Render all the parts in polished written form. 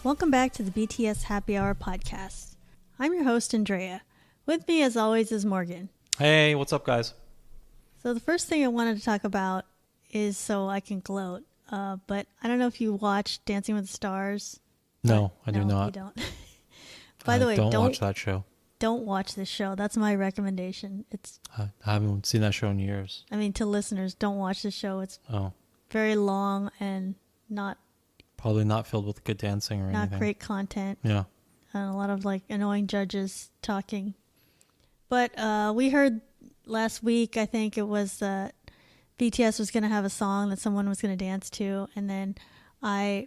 Welcome back to the BTS Happy Hour podcast. I'm your host, Andrea. With me, as always, is Morgan. Hey, what's up, guys? So the first thing I wanted to talk about is so I can gloat. But I don't know if you watched Dancing with the Stars. No, I do not. You don't. By the way, don't watch that show. Don't watch this show. That's my recommendation. I haven't seen that show in years. I mean, to listeners, don't watch the show. It's very long and probably not filled with good dancing or anything. Not great content. Yeah. And a lot of annoying judges talking. But we heard last week, I think it was that BTS was going to have a song that someone was going to dance to. And then I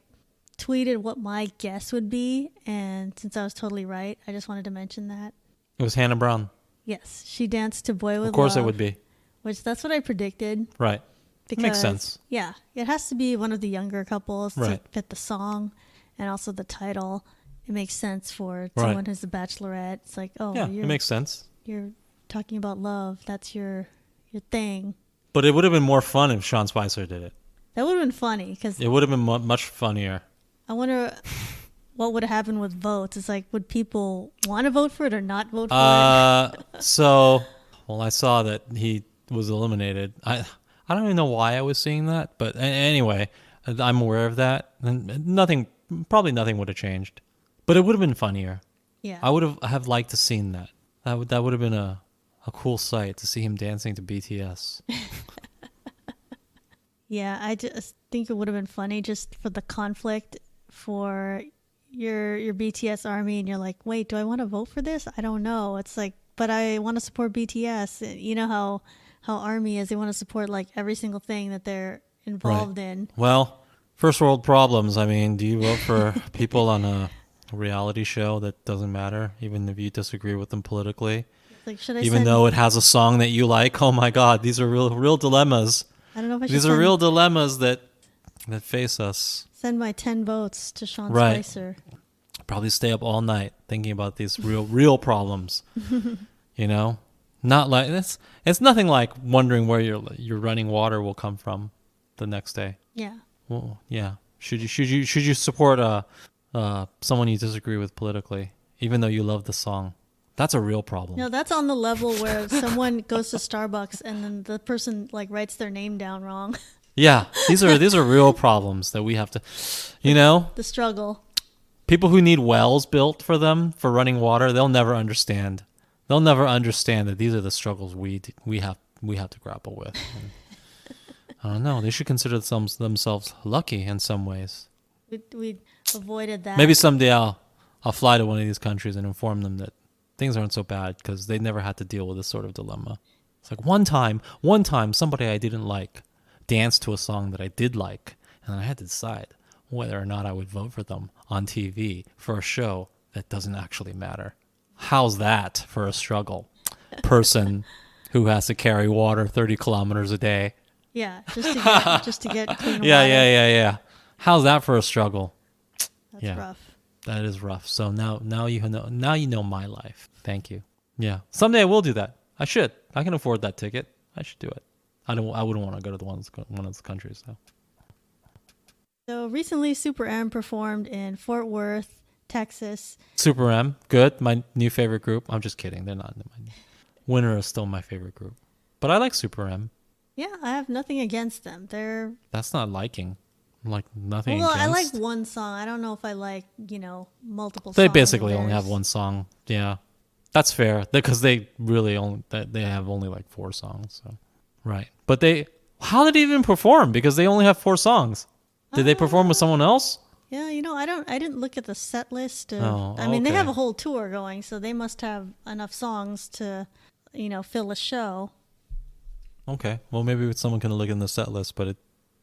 tweeted what my guess would be. And since I was totally right, I just wanted to mention that. It was Hannah Brown. Yes. She danced to Boy With Luv. Of course it would be. Which that's what I predicted. Right. Because, makes sense. Yeah. It has to be one of the younger couples to Right. fit the song and also the title. It makes sense for someone who's a bachelorette. It's like, it makes sense. You're talking about love. That's your thing. But it would have been more fun if Sean Spicer did it. That would have been funny. It would have been much funnier. I wonder what would happen with votes. It's like, would people want to vote for it or not vote for it? I saw that he was eliminated. I don't even know why I was seeing that. But anyway, I'm aware of that. And probably nothing would have changed. But it would have been funnier. Yeah. I would have liked to seen that. That would have been a cool sight to see him dancing to BTS. Yeah, I just think it would have been funny just for the conflict for your BTS army, and you're like, wait, do I want to vote for this? I don't know. It's like, but I want to support BTS. You know how army is. They want to support every single thing that they're involved in. Well, first world problems. I mean, do you vote for people on a reality show that doesn't matter, even if you disagree with them politically? Even though it has a song that you like? Oh my God, these are real dilemmas. I don't know if these are real dilemmas that face us. Send my 10 votes to Sean Spicer. Probably stay up all night thinking about these real problems. You know, not like this. It's nothing like wondering where your running water will come from the next day. Yeah. Well, yeah. Should you support someone you disagree with politically, even though you love the song? That's a real problem. No, that's on the level where someone goes to Starbucks and then the person writes their name down wrong. Yeah, these are real problems that we have to, the struggle. People who need wells built for them for running water, they'll never understand. They'll never understand that these are the struggles we have to grapple with. And I don't know. They should consider themselves lucky in some ways. We avoided that. Maybe someday I'll fly to one of these countries and inform them that things aren't so bad because they never had to deal with this sort of dilemma. It's like one time, somebody I didn't like danced to a song that I did like, and I had to decide whether or not I would vote for them on TV for a show that doesn't actually matter. How's that for a struggle? Person who has to carry water 30 kilometers a day. Yeah, just to get clean water. Yeah. How's that for a struggle? That's rough. That is rough. So now you know my life. Thank you. Yeah. Someday I will do that. I should. I can afford that ticket. I should do it. I wouldn't want to go to one of those countries though. So recently Super M performed in Fort Worth, Texas. Super M, good. My new favorite group. I'm just kidding. They're not. Winner is still my favorite group. But I like Super M. Yeah, I have nothing against them. That's not liking. Like nothing Well, against. I like one song. I don't know if I like, multiple songs. They basically only have one song. Yeah. That's fair. Because they have only 4 songs. So. Right. But how did they even perform? Because they only have 4 songs. Did they perform with someone else? Yeah, I didn't look at the set list. They okay. have a whole tour going, so they must have enough songs to, fill a show. Okay. Well, maybe someone can look in the set list, but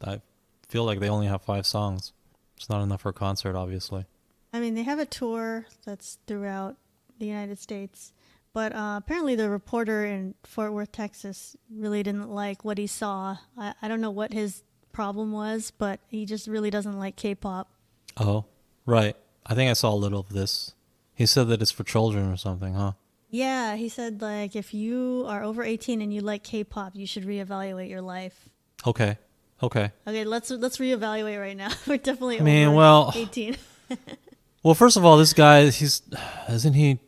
I feel like they only have 5 songs. It's not enough for a concert, obviously. I mean, they have a tour that's throughout the United States, but apparently the reporter in Fort Worth, Texas, really didn't like what he saw. I don't know what his problem was, but he just really doesn't like K-pop. Oh, right. I think I saw a little of this. He said that it's for children or something, huh? Yeah, he said if you are over 18 and you like K-pop, you should reevaluate your life. Okay. Okay, let's reevaluate right now. We're definitely over 18. Well, first of all, this guy, isn't he?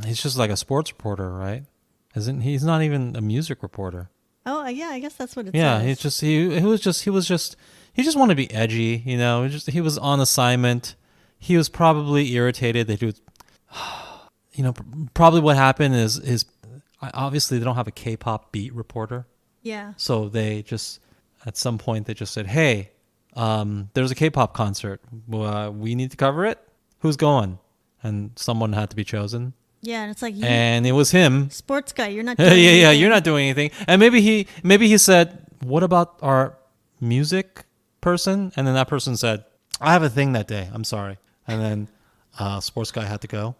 He's just like a sports reporter, right? Isn't he? He's not even a music reporter. Oh, yeah, I guess that's what it Yeah, says. he just wanted to be edgy, you know. He was on assignment. He was probably irritated that he was, you know, probably what happened is obviously they don't have a K-pop beat reporter, Yeah. so they just at some point they just said, "Hey, there's a K-pop concert. We need to cover it. Who's going?" And someone had to be chosen, Yeah, and it's like, you and it was him. sports guy, you're not Yeah, doing yeah, anything. you're not doing anything. And maybe he said, "What about our music person?" And then that person said, "I have a thing that day. I'm sorry." And then sports guy had to go.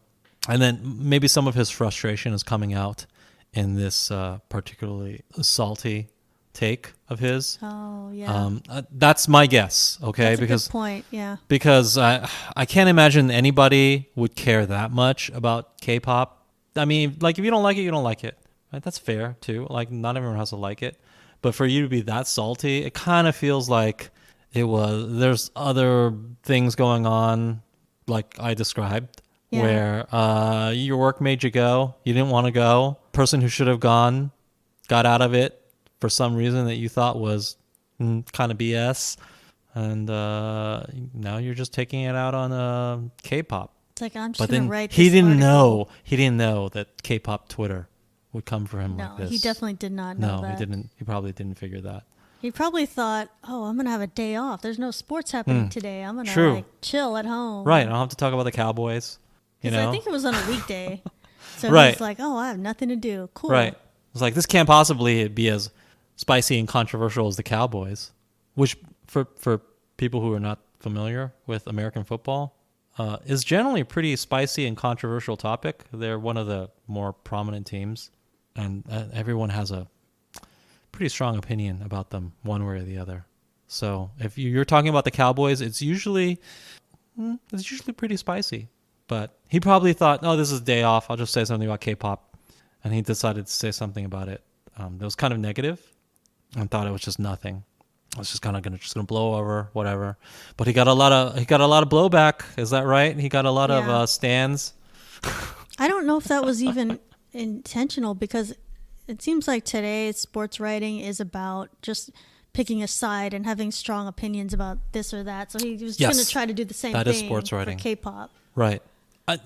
And then maybe some of his frustration is coming out in this particularly salty take of his. Oh, yeah. That's my guess, okay? That's a Because good point. Yeah. I can't imagine anybody would care that much about K-pop. I mean, like if you don't like it, you don't like it. Right? That's fair too. Like not everyone has to like it, but for you to be that salty, it kind of feels like there's other things going on, like I described, Yeah. where your work made you go. You didn't want to go. Person who should have gone got out of it for some reason that you thought was kind of BS. And now you're just taking it out on K-pop. It's like, I'm just But going then to write he this didn't article. know. He didn't know that K-pop Twitter would come for him No, like this. he definitely did not know No, that. he didn't. He probably didn't figure that. He probably thought, oh, I'm going to have a day off. There's no sports happening today. I'm going to True. like chill at home. Right. I don't have to talk about the Cowboys. You 'Cause know. I think it was on a weekday. So Right. he's like, oh, I have nothing to do. Cool. Right. It's like this can't possibly be as spicy and controversial as the Cowboys, which for people who are not familiar with American football, is generally a pretty spicy and controversial topic. They're one of the more prominent teams, and everyone has a pretty strong opinion about them, one way or the other. So if you're talking about the Cowboys, it's usually pretty spicy. But he probably thought, "Oh, this is a day off. I'll just say something about K-pop," and he decided to say something about it that was kind of negative, and thought it was just nothing. It was just kind of gonna blow over, whatever. But he got a lot of blowback. Is that right? He got a lot Yeah. of stands. I don't know if that was even intentional, because it seems like today sports writing is about just picking a side and having strong opinions about this or that. So he was Yes. going to try to do the same That thing is sports writing. for K-pop. Right.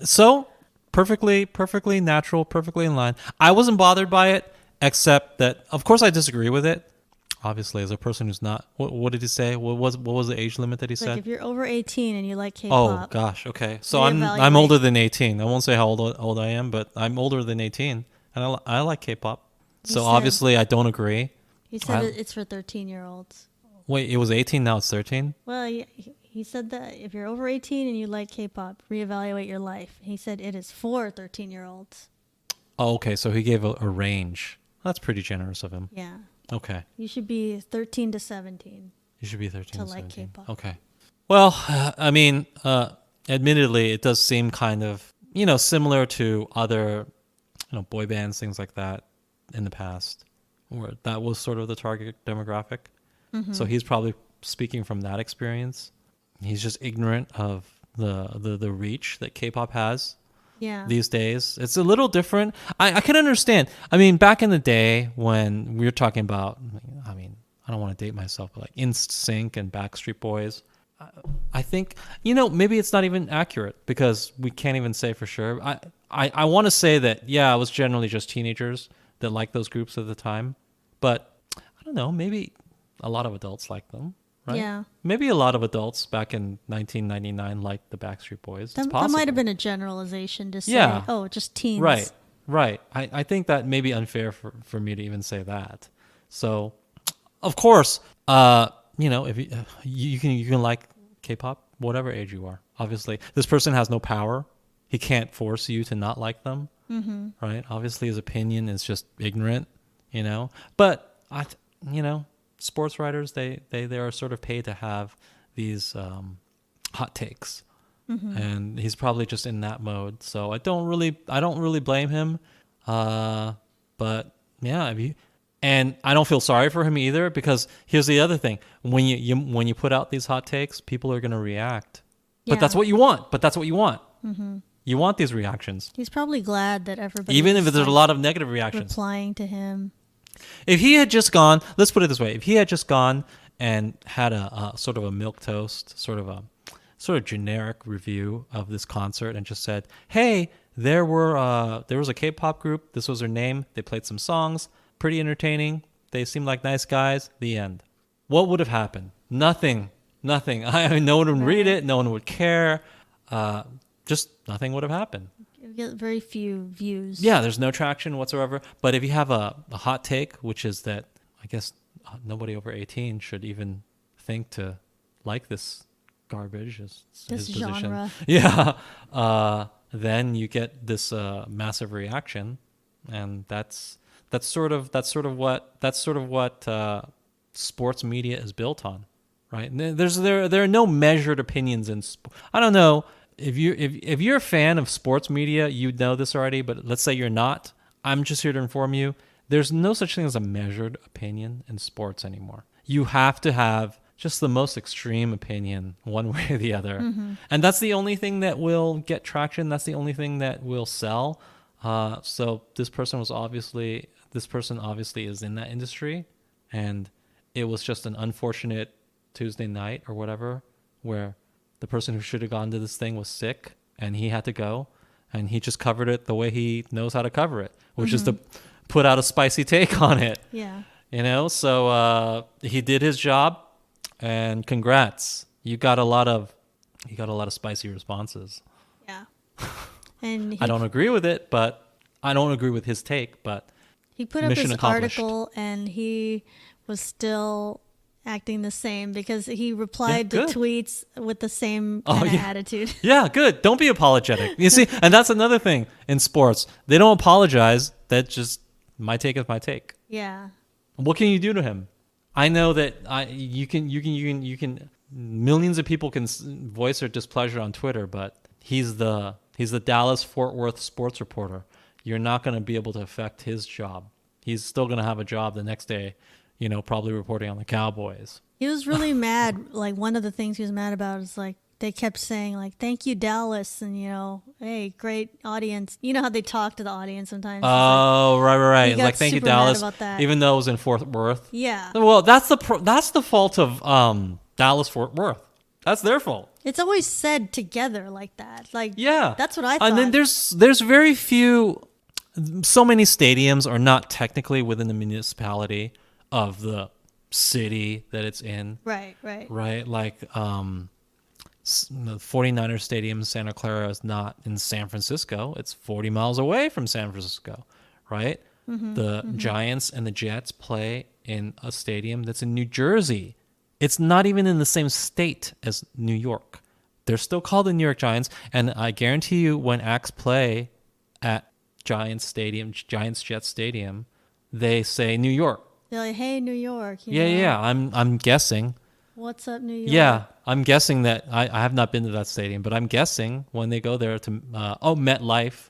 So perfectly natural, perfectly in line. I wasn't bothered by it, except that, of course, I disagree with it. Obviously, as a person who's not, what did he say? What was the age limit that he Like said? if you're over 18 and you like Oh K-pop, gosh, okay. So I'm reevaluate. older than 18. I won't say how old I am, but I'm older than 18, and I like K-pop. He So said- obviously, I don't agree. he said I- it's for 13-year-olds. Wait, it was 18. Now it's 13. Well, he said that if you're over 18 and you like K-pop, reevaluate your life. He said it is for 13-year-olds. Oh, okay. So he gave a range. That's pretty generous of him. Yeah. Okay. You should be 13 to 17. You should be 13 To to like 17. K-pop. Okay. Well, I mean, admittedly, it does seem kind of, similar to other, boy bands, things like that in the past, where that was sort of the target demographic. Mm-hmm. So he's probably speaking from that experience. He's just ignorant of the reach that K-pop has Yeah. these days. It's a little different. I can understand. I mean, back in the day when we were talking about, I don't want to date myself, but like NSYNC and Backstreet Boys, I think, maybe it's not even accurate because we can't even say for sure. I want to say that, yeah, it was generally just teenagers that liked those groups at the time. But I don't know, maybe a lot of adults like them, right? Yeah. Maybe a lot of adults back in 1999 liked the Backstreet Boys. It's That possible. might have been a generalization to say, Yeah. oh, just teens. Right. I think that may be unfair for me to even say that. So, of course, if you can like K-pop, whatever age you are. Obviously, this person has no power. He can't force you to not like them. Mm-hmm. Right. Obviously, his opinion is just ignorant. But sports writers they are sort of paid to have these hot takes. Mm-hmm. And he's probably just in that mode. So I don't really blame him. But yeah, and I don't feel sorry for him either, because here's the other thing: when you put out these hot takes, people are going to react. But that's Yeah. what you want. But that's what you want. You want these reactions, He's probably glad that everybody even if was, there's a like, lot of negative reactions. replying to him. If he had just gone, let's put it this way: if he had just gone and had a sort of a milquetoast, sort of generic review of this concert, and just said, "Hey, there was a K-pop group. This was their name. They played some songs, pretty entertaining. They seemed like nice guys." The end. What would have happened? Nothing. Nothing. I mean, no one would read Right. it. No one would care. Just nothing would have happened. You get very few views. Yeah, there's no traction whatsoever. But if you have a hot take, which is that I guess nobody over 18 should even think to like this garbage, is This his position. genre. Yeah, then you get this massive reaction, and that's sort of what sports media is built on, right? There are no measured opinions in I don't know. If you're a fan of sports media, you know this already, but let's say you're not. I'm just here to inform you. There's no such thing as a measured opinion in sports anymore. You have to have just the most extreme opinion one way or the other. And that's the only thing that will get traction. That's the only thing that will sell. So this person obviously is in that industry, and it was just an unfortunate Tuesday night or whatever where the person who should have gone to this thing was sick and he had to go, and he just covered it the way he knows how to cover it, which is to put out a spicy take on it. Yeah. So he did his job, and congrats. You got a lot of spicy responses. Yeah. And I don't agree with it, but I don't agree with his take, but he put up mission his accomplished. article and he was still acting the same because he replied to good. tweets with the same Oh, kind of yeah. attitude. Yeah, good. Don't be apologetic. You see, and that's another thing in sports. They don't apologize. That just my take is my take. Yeah. What can you do to him? I know that you can millions of people can voice their displeasure on Twitter, but he's the Dallas Fort Worth sports reporter. You're not going to be able to affect his job. He's still going to have a job the next day, probably reporting on the Cowboys. He was really mad. Like, one of the things he was mad about is, like, they kept saying, like, "Thank you, Dallas," and, "Hey, great audience." You know how they talk to the audience sometimes. Oh, right. he It's got like, thank you, super mad Dallas, about that. even though it was in Fort Worth. Yeah. Well, that's the fault of Dallas Fort Worth. That's their fault. It's always said together like that. Like, Yeah, that's what I thought. And then there's very few. So many stadiums are not technically within the municipality of the city that it's in. Right. Right, like the 49ers Stadium in Santa Clara is not in San Francisco. It's 40 miles away from San Francisco, right? The Giants and the Jets play in a stadium that's in New Jersey. It's not even in the same state as New York. They're still called the New York Giants, and I guarantee you when Acts play at Giants Jets Stadium, they say New York. They're like, "Hey, New York." Yeah. I'm guessing. What's up, New York? Yeah, I'm guessing that I have not been to that stadium, but I'm guessing when they go there to MetLife,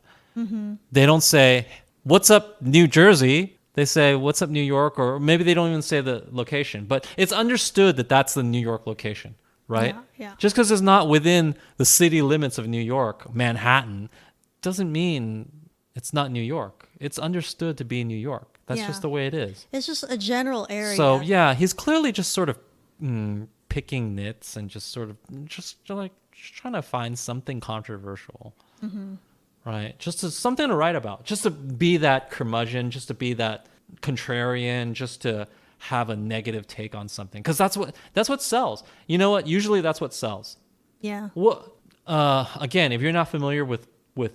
they don't say "What's up, New Jersey." They say "What's up, New York," or maybe they don't even say the location, but it's understood that that's the New York location, right? Yeah. Just because it's not within the city limits of New York, Manhattan, doesn't mean it's not New York. It's understood to be New York. That's Yeah. just the way it is. It's just a general area. So yeah, he's clearly just sort of picking nits and just trying to find something controversial, right? Something to write about, just to be that curmudgeon, just to be that contrarian, just to have a negative take on something, because that's what sells. You know what? Usually that's what sells. Yeah. What? Again, if you're not familiar with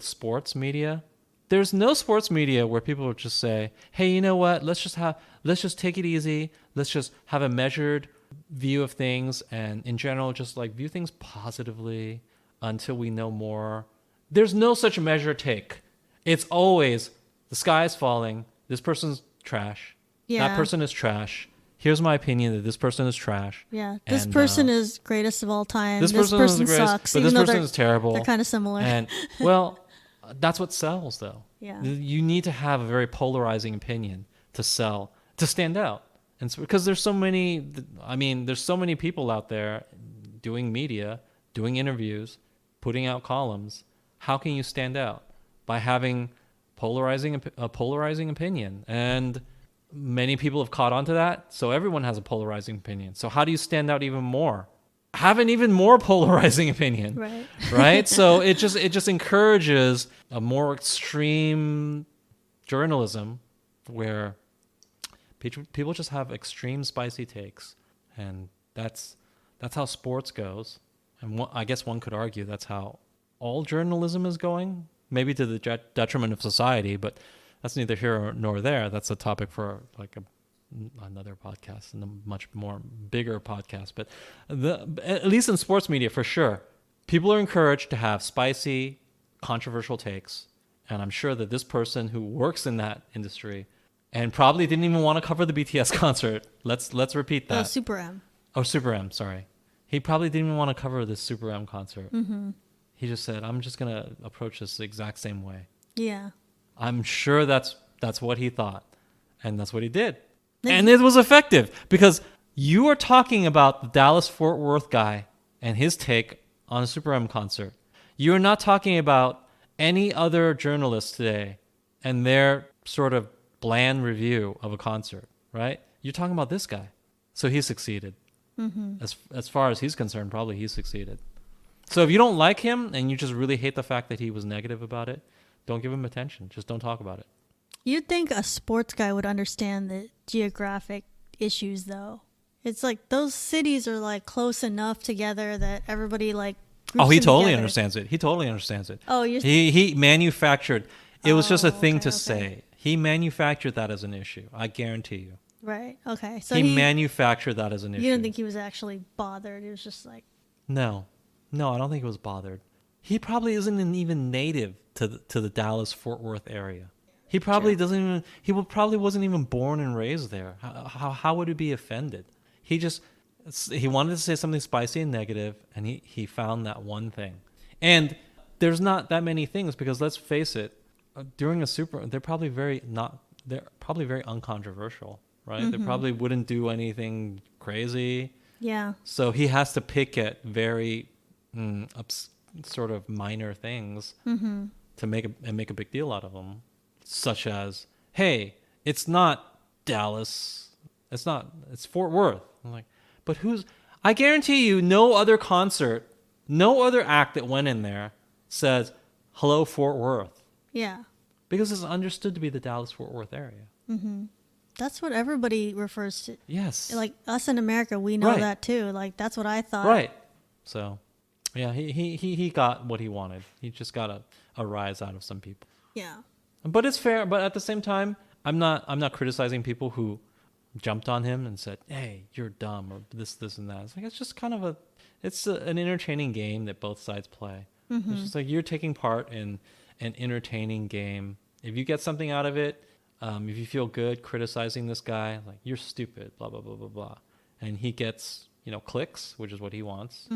sports media, there's no sports media where people would just say, "Hey, you know what? Let's just take it easy. Let's just have a measured view of things, and in general, just like view things positively until we know more." There's no such measured take. It's always the sky is falling. This person's trash. Yeah. That person is trash. Here's my opinion that this person is trash. Yeah. This And, person is greatest of all time. This person is the greatest, sucks. but even this though person is terrible. They're kind of similar. And well, that's what sells, though. Yeah. You need to have a very polarizing opinion to sell, to stand out. And so, because there's so many people out there doing media doing interviews, putting out columns. How can you stand out? By having a polarizing opinion. And many people have caught on to that. So everyone has a polarizing opinion. So how do you stand out even more? Have an even more polarizing opinion. Right. Right? So it just encourages a more extreme journalism where people just have extreme spicy takes. And that's how sports goes. And I guess one could argue that's how all journalism is going, maybe to the detriment of society, but that's neither here nor there. That's a topic for like another podcast and a much more bigger podcast. But at least in sports media, for sure, people are encouraged to have spicy, controversial takes. And I'm sure that this person who works in that industry and probably didn't even want to cover the BTS concert. Let's repeat that. Oh, Super M. Oh, Super M, sorry. He probably didn't even want to cover this Super M concert. Mm-hmm. He just said, I'm just going to approach this the exact same way. Yeah. I'm sure that's what he thought. And that's what he did. And it was effective because you are talking about the Dallas-Fort Worth guy and his take on a Super M concert. You're not talking about any other journalist today and their sort of bland review of a concert, right? You're talking about this guy. So he succeeded. Mm-hmm. As far as he's concerned, probably he succeeded. So if you don't like him and you just really hate the fact that he was negative about it, don't give him attention. Just don't talk about it. You'd think a sports guy would understand the geographic issues, though. It's like those cities are like close enough together that everybody like groups He them totally together. understands it. He totally understands it. Oh, he manufactured. It was just a thing okay, to okay. say. He manufactured that as an issue. I guarantee you. Right. Okay. So he manufactured that as an issue. You didn't think he was actually bothered. It was just like, No, I don't think he was bothered. He probably isn't even native to the Dallas-Fort Worth area. He probably doesn't even. Probably wasn't even born and raised there. How would he be offended? He wanted to say something spicy and negative, and he found that one thing. And there's not that many things because let's face it, during a they're probably very uncontroversial, right? Mm-hmm. They probably wouldn't do anything crazy. yeah. So he has to pick at very sort of minor things to make a big deal out of them, such as, hey, it's not Dallas, it's Fort Worth. I'm like, but I guarantee you, no other concert, no other act that went in there says, hello, Fort Worth. Yeah. Because it's understood to be the Dallas-Fort Worth area. Mm-hmm. That's what everybody refers to. Yes. Like us in America, we know Right. that too. Like that's what I thought. Right. So, yeah, he got what he wanted. He just got a rise out of some people. Yeah. But it's fair. But at the same time, I'm not criticizing people who jumped on him and said, "Hey, you're dumb," or this, and that. It's like it's just kind of an entertaining game that both sides play. Mm-hmm. It's just like you're taking part in an entertaining game. If you get something out of it, if you feel good criticizing this guy, like you're stupid, blah blah blah blah blah, and he gets clicks, which is what he wants,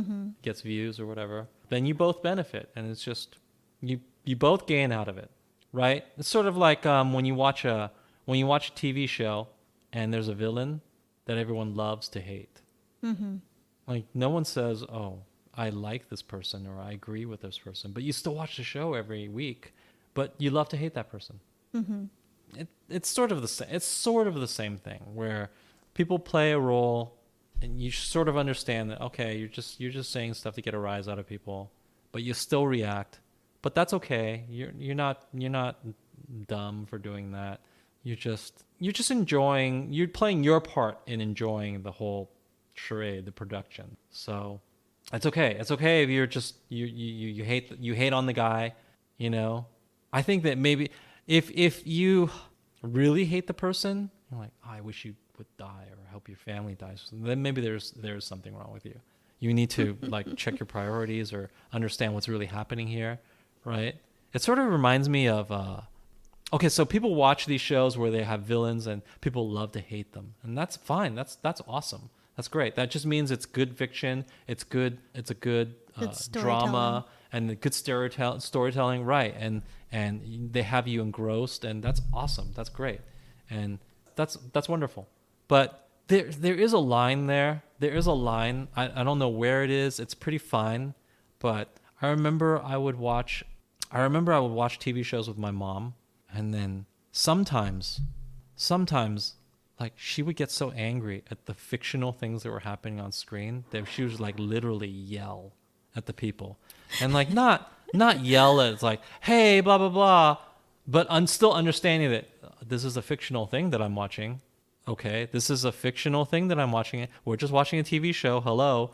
gets views or whatever, then you both benefit, and it's just you both gain out of it, right? It's sort of like when you watch a TV show and there's a villain that everyone loves to hate. Mm-hmm. Like no one says, "Oh, I like this person" or "I agree with this person," but you still watch the show every week, but you love to hate that person. Mm-hmm. It's sort of the same. It's sort of the same thing where people play a role, and you sort of understand that okay, you're just saying stuff to get a rise out of people, but you still react. But that's okay. You're not dumb for doing that. You're just enjoying. You're playing your part in enjoying the whole charade, the production. So it's okay. It's okay if you're just you hate on the guy. I think that maybe if you really hate the person, you're like, oh, I wish you would die or I hope your family dies. Then maybe there's something wrong with you. You need to like check your priorities or understand what's really happening here, right? It sort of reminds me of okay, so people watch these shows where they have villains and people love to hate them, and that's fine. That's awesome. That's great. That just means it's good fiction. It's good. It's a good drama and the good storytelling, right? And they have you engrossed, and that's awesome. That's great, and that's wonderful. But there is a line there. There is a line. I don't know where it is. It's pretty fine, but I remember I would watch TV shows with my mom, and then sometimes like she would get so angry at the fictional things that were happening on screen that she was like literally yell at the people, and like not yell at like, hey, blah blah blah, but I'm still understanding that this is a fictional thing that I'm watching. Okay, this is a fictional thing that I'm watching. We're just watching a TV show. Hello,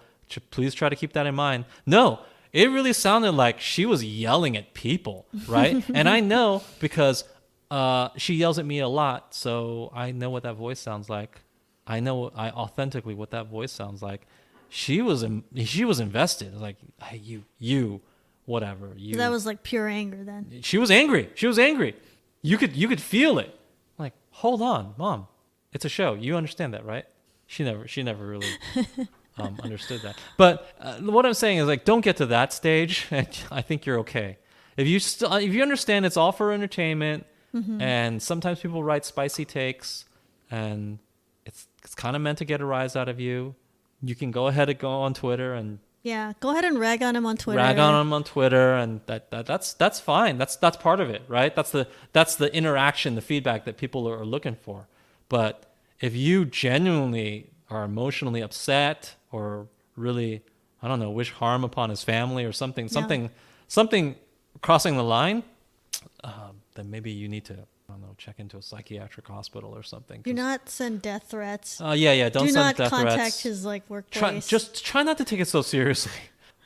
please try to keep that in mind. No, it really sounded like she was yelling at people, right? And I know because she yells at me a lot, so I know what that voice sounds like. I authentically what that voice sounds like. She was invested. Like, hey, you, whatever. You. That was like pure anger then. She was angry. You could feel it. Like, hold on, Mom. It's a show. You understand that, right? She never really understood that. But what I'm saying is, like, don't get to that stage. And I think you're okay. If you understand it's all for entertainment, and sometimes people write spicy takes, and it's kind of meant to get a rise out of you. You can go ahead and go on Twitter and go ahead and rag on him on Twitter. And that's fine. That's part of it, right? That's the interaction, the feedback that people are looking for. But if you genuinely are emotionally upset or really, I don't know, wish harm upon his family or something crossing the line, then maybe you need to, I don't know, check into a psychiatric hospital or something. Do not send death threats. Don't send death threats. Do not contact his like workplace. Try not to take it so seriously.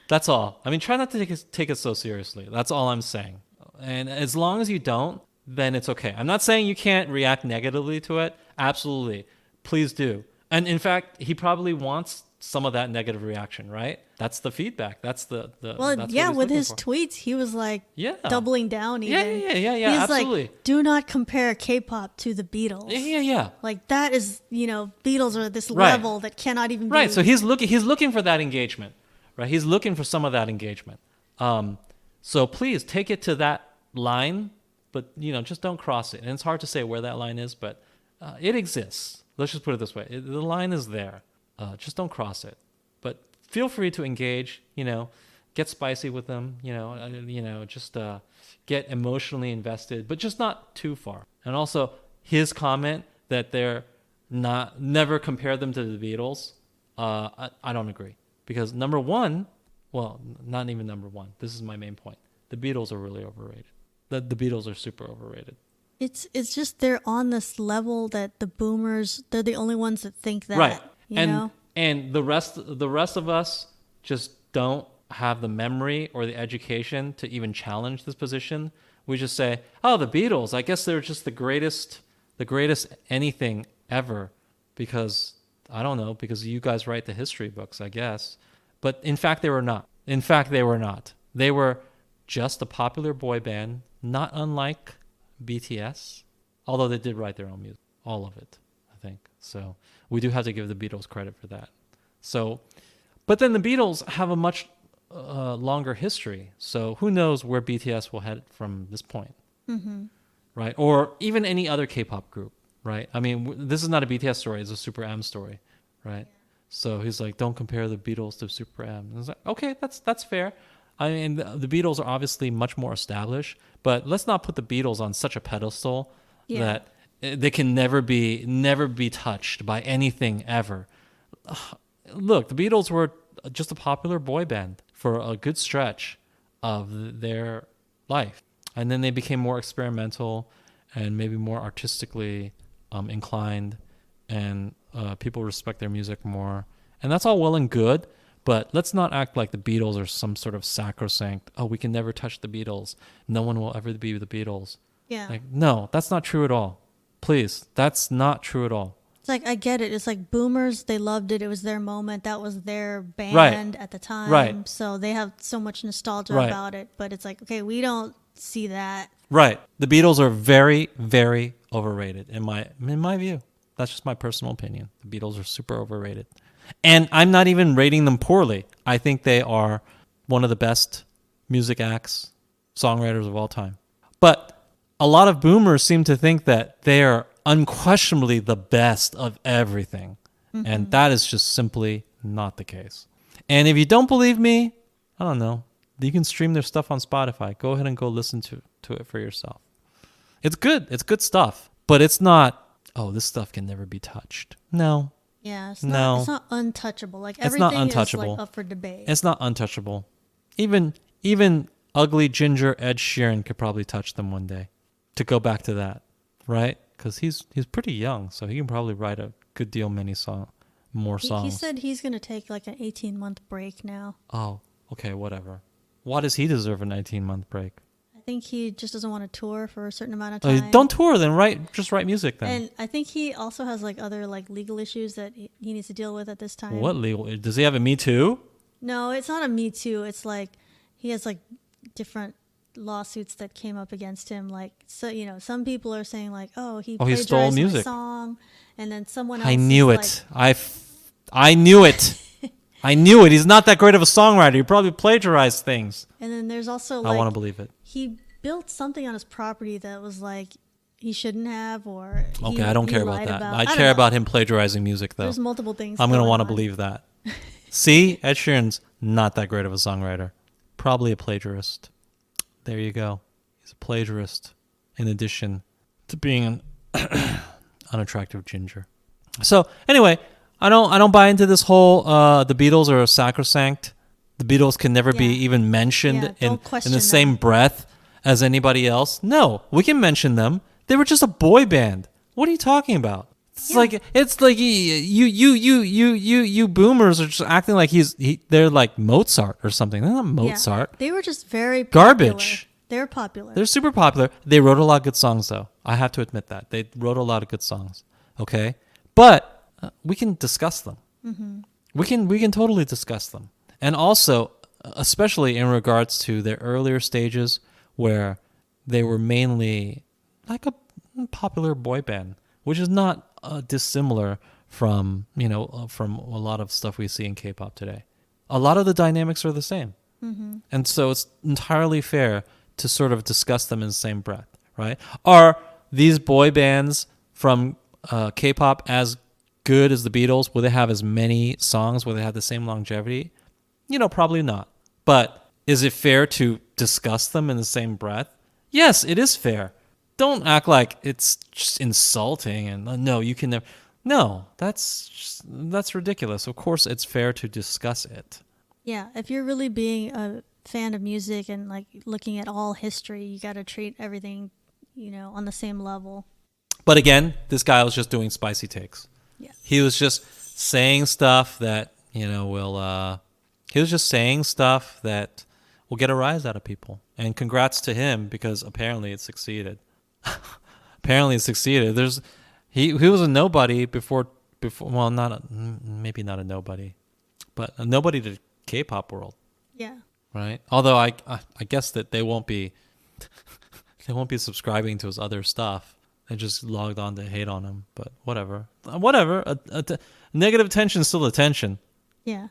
That's all. I mean, try not to take it so seriously. That's all I'm saying. And as long as you don't, then it's okay. I'm not saying you can't react negatively to it. Absolutely. Please do. And in fact, he probably wants some of that negative reaction, right? That's the feedback. That's the well, that's yeah. With his for. tweets, he was like doubling down. Even. Yeah. He's absolutely. like, do not compare K-pop to the Beatles. Yeah. Like that is, Beatles are this level that cannot even be. Right. So he's looking for that engagement, right? He's looking for some of that engagement. So please take it to that line, but just don't cross it. And it's hard to say where that line is, but it exists. Let's just put it this way: the line is there. Just don't cross it. But feel free to engage. Get spicy with them. Just get emotionally invested, but just not too far. And also, his comment that they're never compare them to the Beatles. I don't agree, because number one, well, not even number one. This is my main point. The Beatles are really overrated. The Beatles are super overrated. It's just they're on this level that the boomers, they're the only ones that think that. Right. You know? And the rest of us just don't have the memory or the education to even challenge this position. We just say, "Oh, the Beatles, I guess they're just the greatest anything ever," because I don't know, because you guys write the history books, I guess. But in fact, they were not. They were just a popular boy band, not unlike BTS, although they did write their own music, all of it, I think. So we do have to give the Beatles credit for that. So, but then the Beatles have a much longer history. So who knows where BTS will head from this point, right? Or even any other K-pop group, right? I mean, this is not a BTS story; it's a Super M story, right? Yeah. So he's like, "Don't compare the Beatles to Super M." And I was like, "Okay, that's fair." I mean, the Beatles are obviously much more established, but let's not put the Beatles on such a pedestal that they can never be touched by anything ever. Look, the Beatles were just a popular boy band for a good stretch of their life, and then they became more experimental and maybe more artistically inclined, and people respect their music more, and that's all well and good. But let's not act like the Beatles are some sort of sacrosanct, we can never touch the Beatles. No one will ever be the Beatles. Yeah. Like, no, that's not true at all. Please, that's not true at all. It's like, I get it. It's like boomers, they loved it. It was their moment. That was their band at the time. Right. So they have so much nostalgia about it. But it's like, okay, we don't see that. Right. The Beatles are very, very overrated in my view. That's just my personal opinion. The Beatles are super overrated. And I'm not even rating them poorly. I think they are one of the best music acts, songwriters of all time. But a lot of boomers seem to think that they are unquestionably the best of everything. And that is just simply not the case. And if you don't believe me, I don't know, You can stream their stuff on Spotify. Go ahead and go listen to it for yourself. It's good. It's good stuff. But it's not, oh, this stuff can never be touched. No. Yeah, it's No. not untouchable. Like It's not everything untouchable. is like up for debate. It's not untouchable. Even ugly ginger Ed Sheeran could probably touch them one day. To go back to that, right? Because he's pretty young, so he can probably write a good deal more songs. He said he's going to take like an 18-month break now. Oh, okay, whatever. Why does he deserve an 18-month break? I think he just doesn't want to tour for a certain amount of time. Don't tour then, just write music then. And I think he also has like other like legal issues that he needs to deal with at this time. What legal? Does he have a Me Too? No, it's not a Me Too. It's like he has like different lawsuits that came up against him. Like, so you know, some people are saying like, oh, he stole music. my song, and then someone else. I knew it. I knew it. I knew it. He's not that great of a songwriter. He probably plagiarized things. And then there's also like, I want to believe it. He built something on his property that was like he shouldn't have, or okay, I don't care about that. I don't care know. about him plagiarizing music, though. There's multiple things. I'm gonna want to on. believe that. See, Ed Sheeran's not that great of a songwriter. Probably a plagiarist. There you go. He's a plagiarist, in addition to being an unattractive ginger. So anyway, I don't buy into this whole the Beatles are sacrosanct. The Beatles can never be even mentioned in the same breath as anybody else. No, we can mention them. They were just a boy band. What are you talking about? It's like you boomers are just acting like they're like Mozart or something. They're not Mozart. Yeah. They were just very garbage. They're popular. They're super popular. They wrote a lot of good songs, though. I have to admit that they wrote a lot of good songs. Okay, but we can discuss them. Mm-hmm. We can totally discuss them, and also especially in regards to their earlier stages where they were mainly like a popular boy band, which is not dissimilar from from a lot of stuff we see in K-pop today. A lot of the dynamics are the same, and so it's entirely fair to sort of discuss them in the same breath, right? Are these boy bands from K-pop as good as the Beatles? Will they have as many songs? Will they have the same longevity? Probably not. But is it fair to discuss them in the same breath? Yes, it is fair. Don't act like it's just insulting and no, you can never. No, that's ridiculous. Of course, it's fair to discuss it. Yeah, if you're really being a fan of music and like looking at all history, you got to treat everything, on the same level. But again, this guy was just doing spicy takes. Yeah, he was just saying stuff that will. He was just saying stuff that will get a rise out of people. And congrats to him because apparently it succeeded. Apparently it succeeded. He was a nobody before. Well, maybe not a nobody, but a nobody to K-pop world. Yeah. Right. Although I guess that they won't be subscribing to his other stuff. They just logged on to hate on him. But whatever. Negative attention is still attention. Yeah.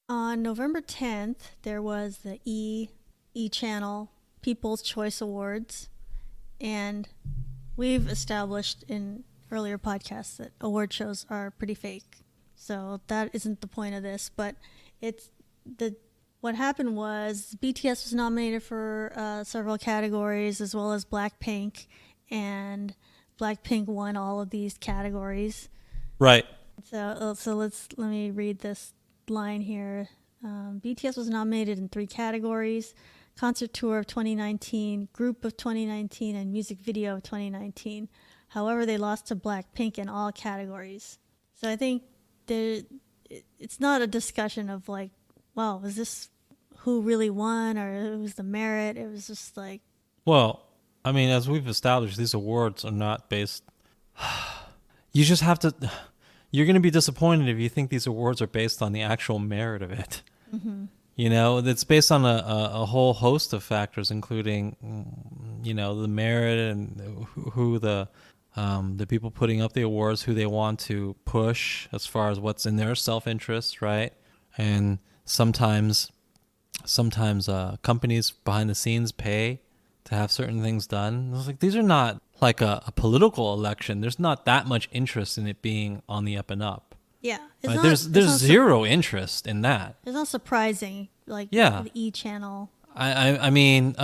On November 10th, there was the E channel People's Choice Awards, and we've established in earlier podcasts that award shows are pretty fake. So that isn't the point of this, but what happened was BTS was nominated for several categories as well as Blackpink, and Blackpink won all of these categories. Right. So let me read this line here. BTS was nominated in 3 categories: Concert Tour of 2019, Group of 2019, and Music Video of 2019. However, they lost to Blackpink in all categories. So I think it's not a discussion of like, wow, was this who really won or it was the merit? It was just like... Well, I mean, as we've established, these awards are not based... You just have to... You're going to be disappointed if you think these awards are based on the actual merit of it. Mm-hmm. It's based on a whole host of factors, including, the merit and who the people putting up the awards, who they want to push as far as what's in their self-interest, right? And sometimes companies behind the scenes pay to have certain things done. It's like, these are not like a political election. There's not that much interest in it being on the up and up. Yeah. Right? There's zero interest in that. It's not surprising like Yeah. the E channel. I mean,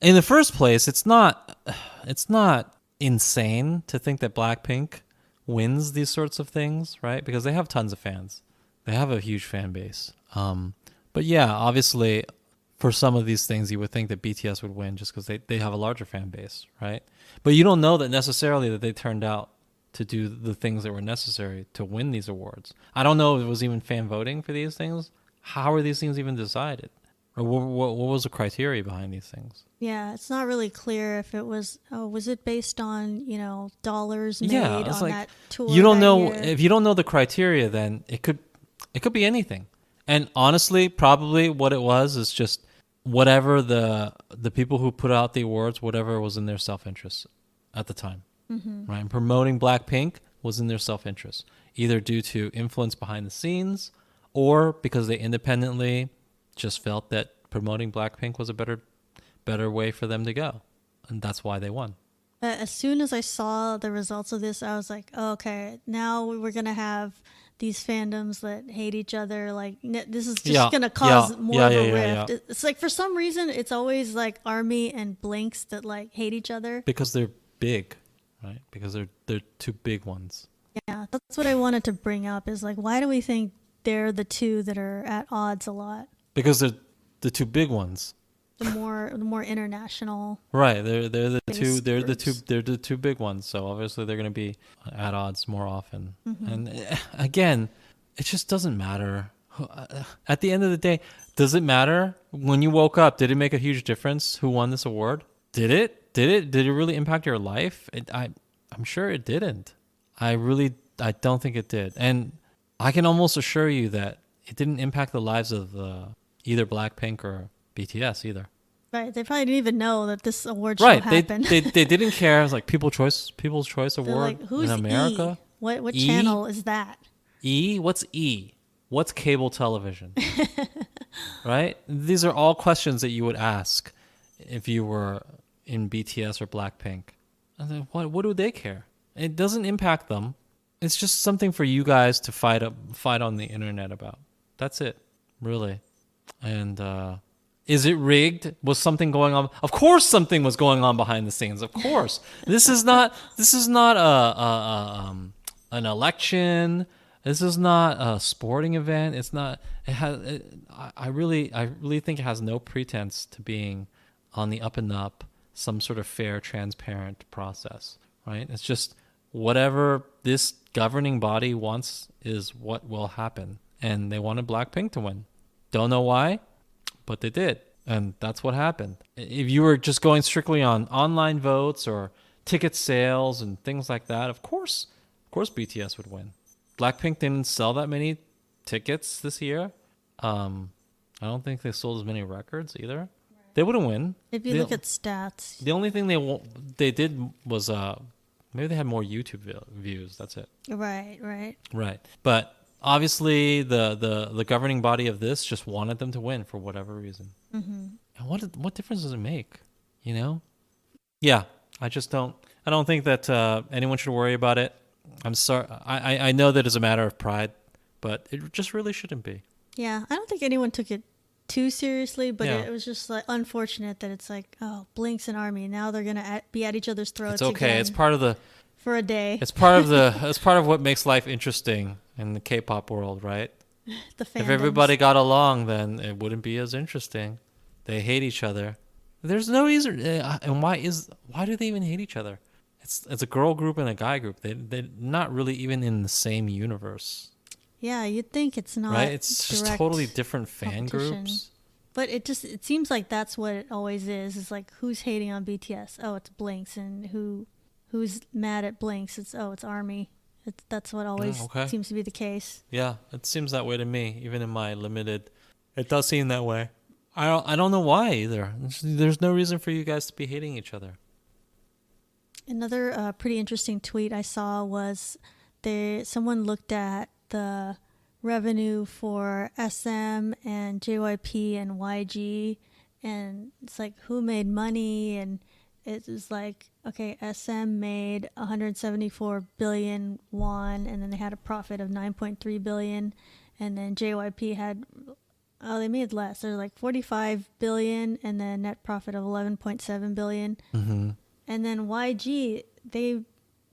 in the first place, it's not insane to think that Blackpink wins these sorts of things, right? Because they have tons of fans, they have a huge fan base. But yeah, obviously, for some of these things, you would think that BTS would win just because they have a larger fan base, right? But you don't know that necessarily that they turned out to do the things that were necessary to win these awards. I don't know if it was even fan voting for these things. How are these things even decided? Or what was the criteria behind these things? Yeah, it's not really clear if it was. Oh, was it based on dollars made Yeah, it's on like that tour? you don't that know year? if you don't know the criteria, then it could be anything. And honestly, probably what it was is just whatever the people who put out the awards, whatever was in their self-interest at the time. Right? And promoting Blackpink was in their self-interest, either due to influence behind the scenes or because they independently just felt that promoting Blackpink was a better way for them to go. And that's why they won. As soon as I saw the results of this, I was like, oh, okay, now we're going to have these fandoms that hate each other. Like, this is just going to cause more of a rift. Yeah. It's like, for some reason, it's always like ARMY and Blinks that like hate each other. Because they're big, right? Because they're two big ones. Yeah, that's what I wanted to bring up is like, why do we think they're the two that are at odds a lot? Because they're the two big ones. The more international. Right. They're the two groups. they're the two big ones. So obviously they're going to be at odds more often. And again, it just doesn't matter. At the end of the day, does it matter when you woke up? Did it make a huge difference who won this award? Did it? Did it really impact your life? I'm sure it didn't. I don't think it did. And I can almost assure you that it didn't impact the lives of either Blackpink or BTS either. Right, they probably didn't even know that this award show happened. They didn't care. It was like People's Choice They're Award like, who's in America. E? What E? channel is that? E? What's E? What's cable television? Right? These are all questions that you would ask if you were in BTS or Blackpink. And then what do they care? It doesn't impact them. It's just something for you guys to fight on the internet about. That's it, really. And is it rigged? Was something going on? Of course, something was going on behind the scenes. Of course, this is not an election. This is not a sporting event. It's not. It has. I really think it has no pretense to being on the up and up, some sort of fair, transparent process. Right? It's just whatever this governing body wants is what will happen, and they wanted Blackpink to win. Don't know why, but they did. And that's what happened. If you were just going strictly on online votes or ticket sales and things like that, of course BTS would win. Blackpink didn't sell that many tickets this year. I don't think they sold as many records either. Right. They wouldn't win. If you look at stats. The only thing they did was maybe they had more YouTube views. That's it. Right. But obviously, the governing body of this just wanted them to win for whatever reason. And what difference does it make? You know? Yeah, I don't think that anyone should worry about it. I'm sorry. I know that it's a matter of pride, but it just really shouldn't be. Yeah, I don't think anyone took it too seriously, but Yeah. it was just like unfortunate that it's like, oh, Blinks and ARMY, now they're gonna be at each other's throats. It's okay. Again It's part of the. for a day. It's part of what makes life interesting in the K-pop world, right? The fandoms. If everybody got along, then it wouldn't be as interesting. They hate each other. There's no reason, and why do they even hate each other? It's a girl group and a guy group. They're not really even in the same universe. Yeah, you'd think it's not right. It's just totally different fan groups. But it seems like that's what it always is. It's like, who's hating on BTS? Oh, it's Blinks. And who's mad at Blinks? It's ARMY. That's what always seems to be the case. Yeah, it seems that way to me. Even in my limited, it does seem that way. I don't know why either. There's no reason for you guys to be hating each other. Another pretty interesting tweet I saw was someone looked at the revenue for SM and JYP and YG, and it's like, who made money? And it was like, okay, SM made 174 billion won, and then they had a profit of 9.3 billion, and then JYP had Oh, they made less. They're like 45 billion and then net profit of 11.7 billion. Mm-hmm. And then YG, they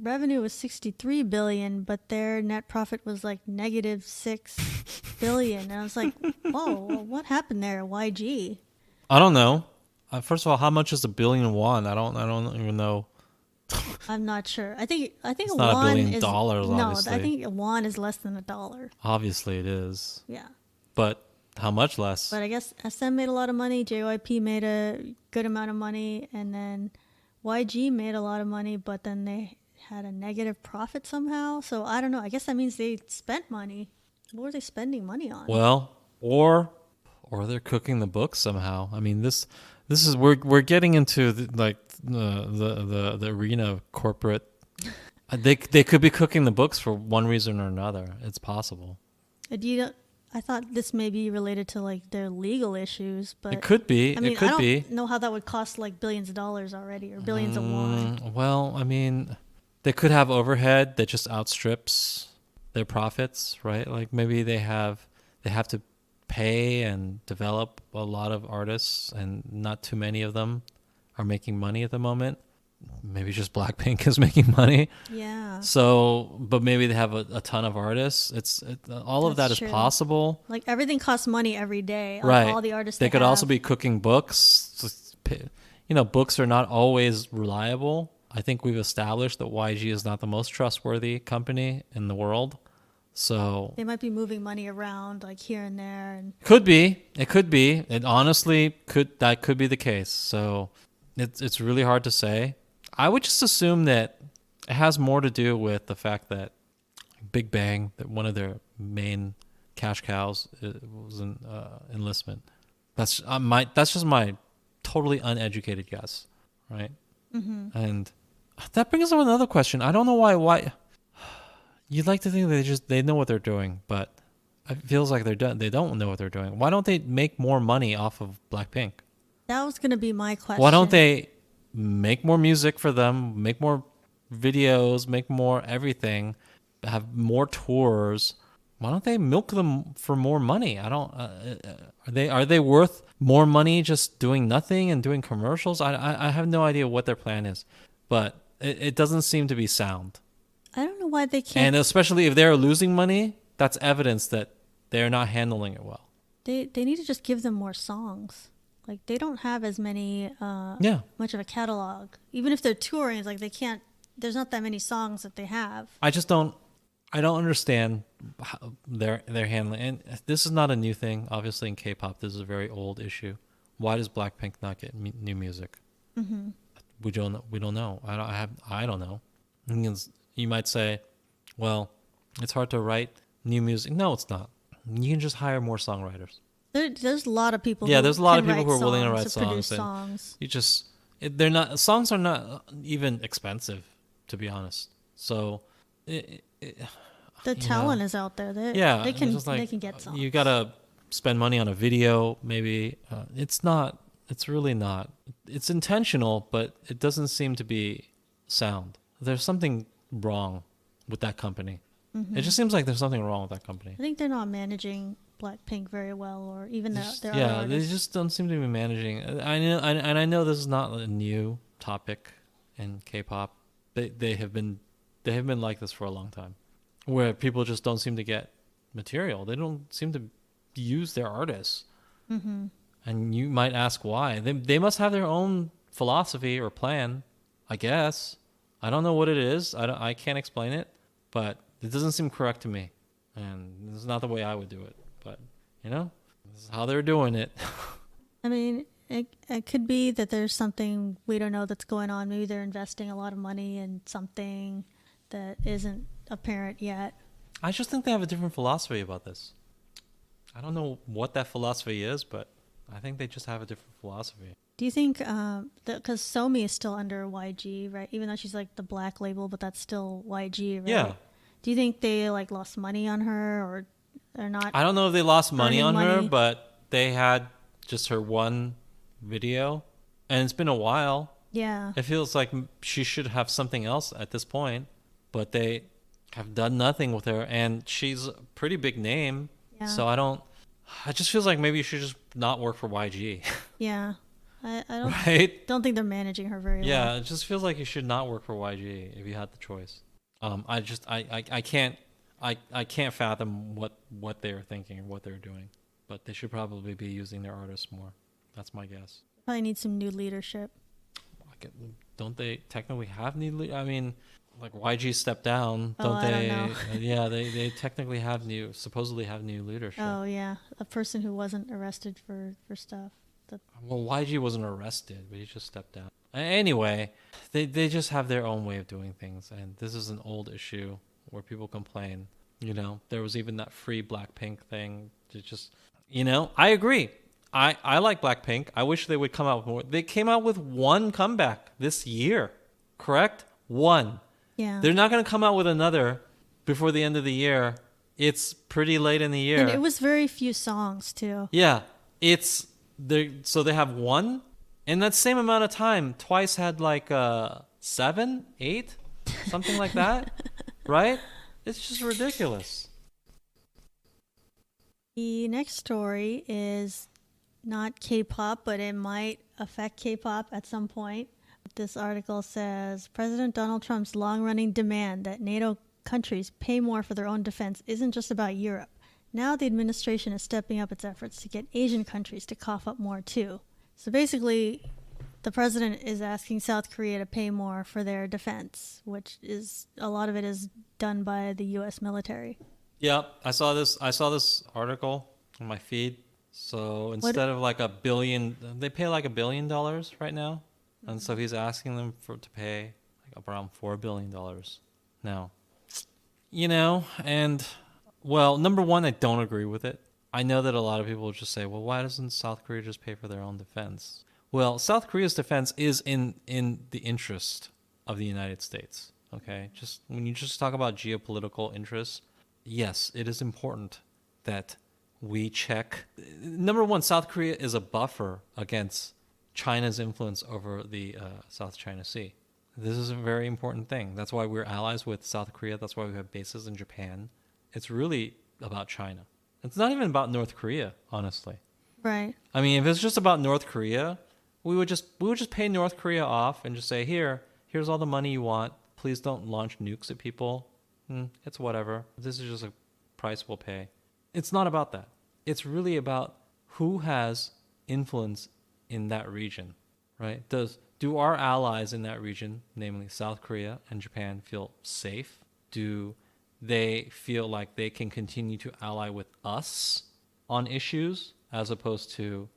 revenue was 63 billion, but their net profit was like negative 6 billion. And I was like, whoa, what happened there, YG? I don't know. First of all, how much is a billion won? I don't even know. I'm not sure. I think It's a not won $1 billion, is obviously. I think a won is less than $1. Obviously, it is. Yeah. But how much less? But I guess SM made a lot of money, JYP made a good amount of money, and then YG made a lot of money, but then they had a negative profit somehow. So I don't know. I guess that means they spent money. What were they spending money on? Well, or they're cooking the books somehow. I mean, this is we're getting into the arena of corporate. They could be cooking the books for one reason or another. It's possible. I thought this may be related to like their legal issues, but It could be. I mean, it could I be. don't know how that would cost like billions of dollars already or billions of won. Well, I mean, they could have overhead that just outstrips their profits, right? Like maybe they have to pay and develop a lot of artists, and not too many of them are making money at the moment. Maybe just Blackpink is making money. Yeah. So, but maybe they have a ton of artists. All of that That's is true. possible. Like everything costs money every day. Right. All the artists They could have. also be cooking books. Books are not always reliable. I think we've established that YG is not the most trustworthy company in the world. So They might be moving money around like here and there, and could be. It could be. It honestly could be the case. So it's really hard to say. I would just assume that it has more to do with the fact that Big Bang, that one of their main cash cows, was an enlistment. That's just my totally uneducated guess, right? Mm-hmm. And that brings up another question. I don't know why you'd like to think they know what they're doing, but it feels like they don't know what they're doing. Why don't they make more money off of Blackpink? that was going to be my question. Why don't they make more music for them, make more videos, make more everything, have more tours? Why don't they milk them for more money? I don't. Are they worth more money just doing nothing and doing commercials? I have no idea what their plan is, but it doesn't seem to be sound. I don't know why they can't. And especially if they're losing money, that's evidence that they're not handling it well. They need to just give them more songs. Like they don't have as many much of a catalog. Even if they're touring, it's like they can't. There's not that many songs that they have. I don't understand how their handling. And this is not a new thing. Obviously, in K-pop, this is a very old issue. Why does Blackpink not get new music? Mm-hmm. We don't know. I don't know. You might say, well, it's hard to write new music. No, it's not. You can just hire more songwriters. There's a lot of people. Yeah, who there's a lot of can people who are willing to write produce songs. They're not. Songs are not even expensive, to be honest. So, the talent is out there. They can get songs. You gotta spend money on a video. Maybe it's not. It's really not. It's intentional, but it doesn't seem to be sound. There's something wrong with that company. Mm-hmm. It just seems like there's something wrong with that company. I think they're not managing Blackpink very well, or even their other they artists. just don't seem to be managing. I know this is not a new topic in K-pop. They have been like this for a long time, where people just don't seem to get material. They don't seem to use their artists. Mm-hmm. And you might ask why. They must have their own philosophy or plan, I guess. I don't know what it is. I can't explain it, but it doesn't seem correct to me. And this is not the way I would do it. But, this is how they're doing it. I mean, it could be that there's something we don't know that's going on. Maybe they're investing a lot of money in something that isn't apparent yet. I just think they have a different philosophy about this. I don't know what that philosophy is, but I think they just have a different philosophy. Do you think, because Somi is still under YG, right? Even though she's like the black label, but that's still YG, right? Yeah. Do you think they like lost money on her, or they're not? I don't know if they lost money on her, money? but they had just her one video, and it's been a while. Yeah. It feels like she should have something else at this point, but they have done nothing with her, and she's a pretty big name. Yeah. So I don't It just feels like maybe you should just not work for YG, Yeah. I right? don't think they're managing her very Yeah, well. it just feels like you should not work for YG if you had the choice. I can't I can't fathom what they're thinking or what they're doing, but they should probably be using their artists more. That's my guess. Probably need some new leadership. Don't they technically have I mean, like YG stepped down, Oh, don't I don't they? know. Yeah, they technically have supposedly have new leadership. Oh, yeah. A person who wasn't arrested for stuff. Well, YG wasn't arrested, but he just stepped down. Anyway, they just have their own way of doing things, and this is an old issue where people complain. You know, there was even that free Blackpink thing. It just, I agree. I like Blackpink. I wish they would come out with more. They came out with one comeback this year, correct? One. Yeah. They're not going to come out with another before the end of the year. It's pretty late in the year. And it was very few songs, too. Yeah, so they have one in that same amount of time. Twice had like 7, 8, something like that, right? It's just ridiculous. The next story is not K-pop, but it might affect K-pop at some point. This article says President Donald Trump's long-running demand that NATO countries pay more for their own defense isn't just about Europe. Now the administration is stepping up its efforts to get Asian countries to cough up more too. So basically, the president is asking South Korea to pay more for their defense, which is a lot of it is done by the U.S. military. Yeah, I saw this article on my feed. So instead of like $1 billion, they pay like $1 billion right now, and so he's asking them to pay like around $4 billion now. And well, number one, I don't agree with it. I know that a lot of people will just say, well, why doesn't South Korea just pay for their own defense? Well, South Korea's defense is in the interest of the United States. Okay, just when you just talk about geopolitical interests, yes, it is important that we check. Number one, South Korea is a buffer against China's influence over the South China Sea. This is a very important thing. That's why we're allies with South Korea. That's why we have bases in Japan. It's really about China. It's not even about North Korea, honestly. Right. I mean, if it's just about North Korea, we would just pay North Korea off and just say, here's all the money you want. Please don't launch nukes at people. It's whatever. This is just a price we'll pay. It's not about that. It's really about who has influence in that region, right? Do our allies in that region, namely South Korea and Japan, feel safe? Do they feel like they can continue to ally with us on issues as opposed to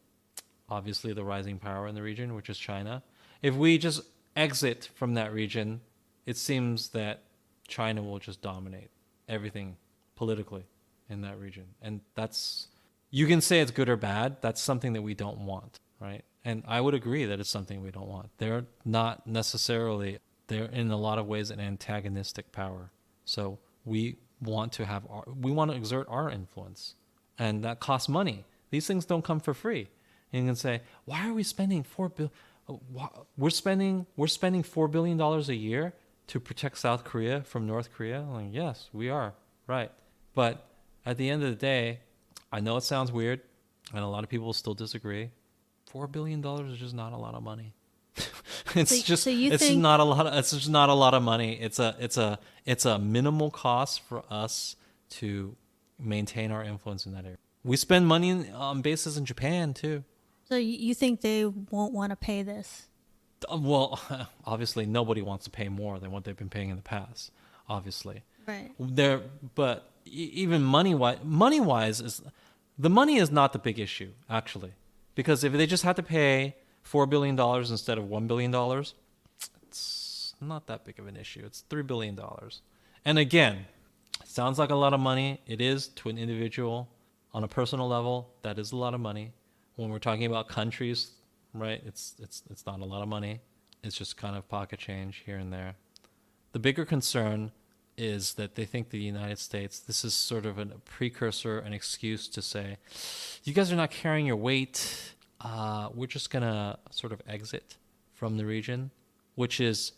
obviously the rising power in the region, which is China? If we just exit from that region, it seems that China will just dominate everything politically in that region. And you can say it's good or bad. That's something that we don't want, right? And I would agree that it's something we don't want. They're in a lot of ways an antagonistic power. So we want to exert our influence, and that costs money. These things don't come for free. And you can say, why are we spending we're spending $4 billion a year to protect South Korea from North Korea? Like, yes, we are, right? But at the end of the day, I know it sounds weird, and a lot of people will still disagree. $4 billion is just not a lot of money. It's just not a lot of money. It's a minimal cost for us to maintain our influence in that area. We spend money on bases in Japan too. So you think they won't want to pay this? Well, obviously nobody wants to pay more than what they've been paying in the past. Obviously, right? But even money wise, the money is not the big issue actually, because if they just had to pay $4 billion instead of $1 billion, it's not that big of an issue. It's $3 billion. And again, it sounds like a lot of money. It is to an individual. On a personal level, that is a lot of money. When we're talking about countries, right, it's not a lot of money. It's just kind of pocket change here and there. The bigger concern is that they think the United States, this is sort of a precursor, an excuse to say, you guys are not carrying your weight. We're just going to sort of exit from the region, which is,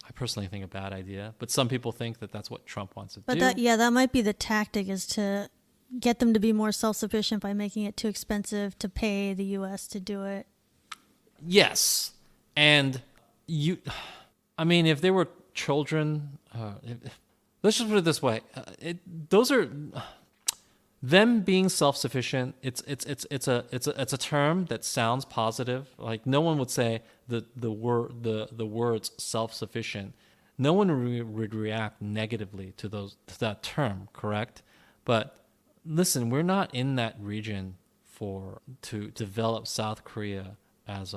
I personally think, a bad idea. But some people think that that's what Trump wants to do. But that might be the tactic, is to get them to be more self-sufficient by making it too expensive to pay the US to do it. Yes. And I mean, if they were children, let's just put it this way. Those are them being self-sufficient. It's a term that sounds positive. Like no one would say the words self-sufficient. No one would react negatively to that term, correct? But listen, we're not in that region to develop South Korea as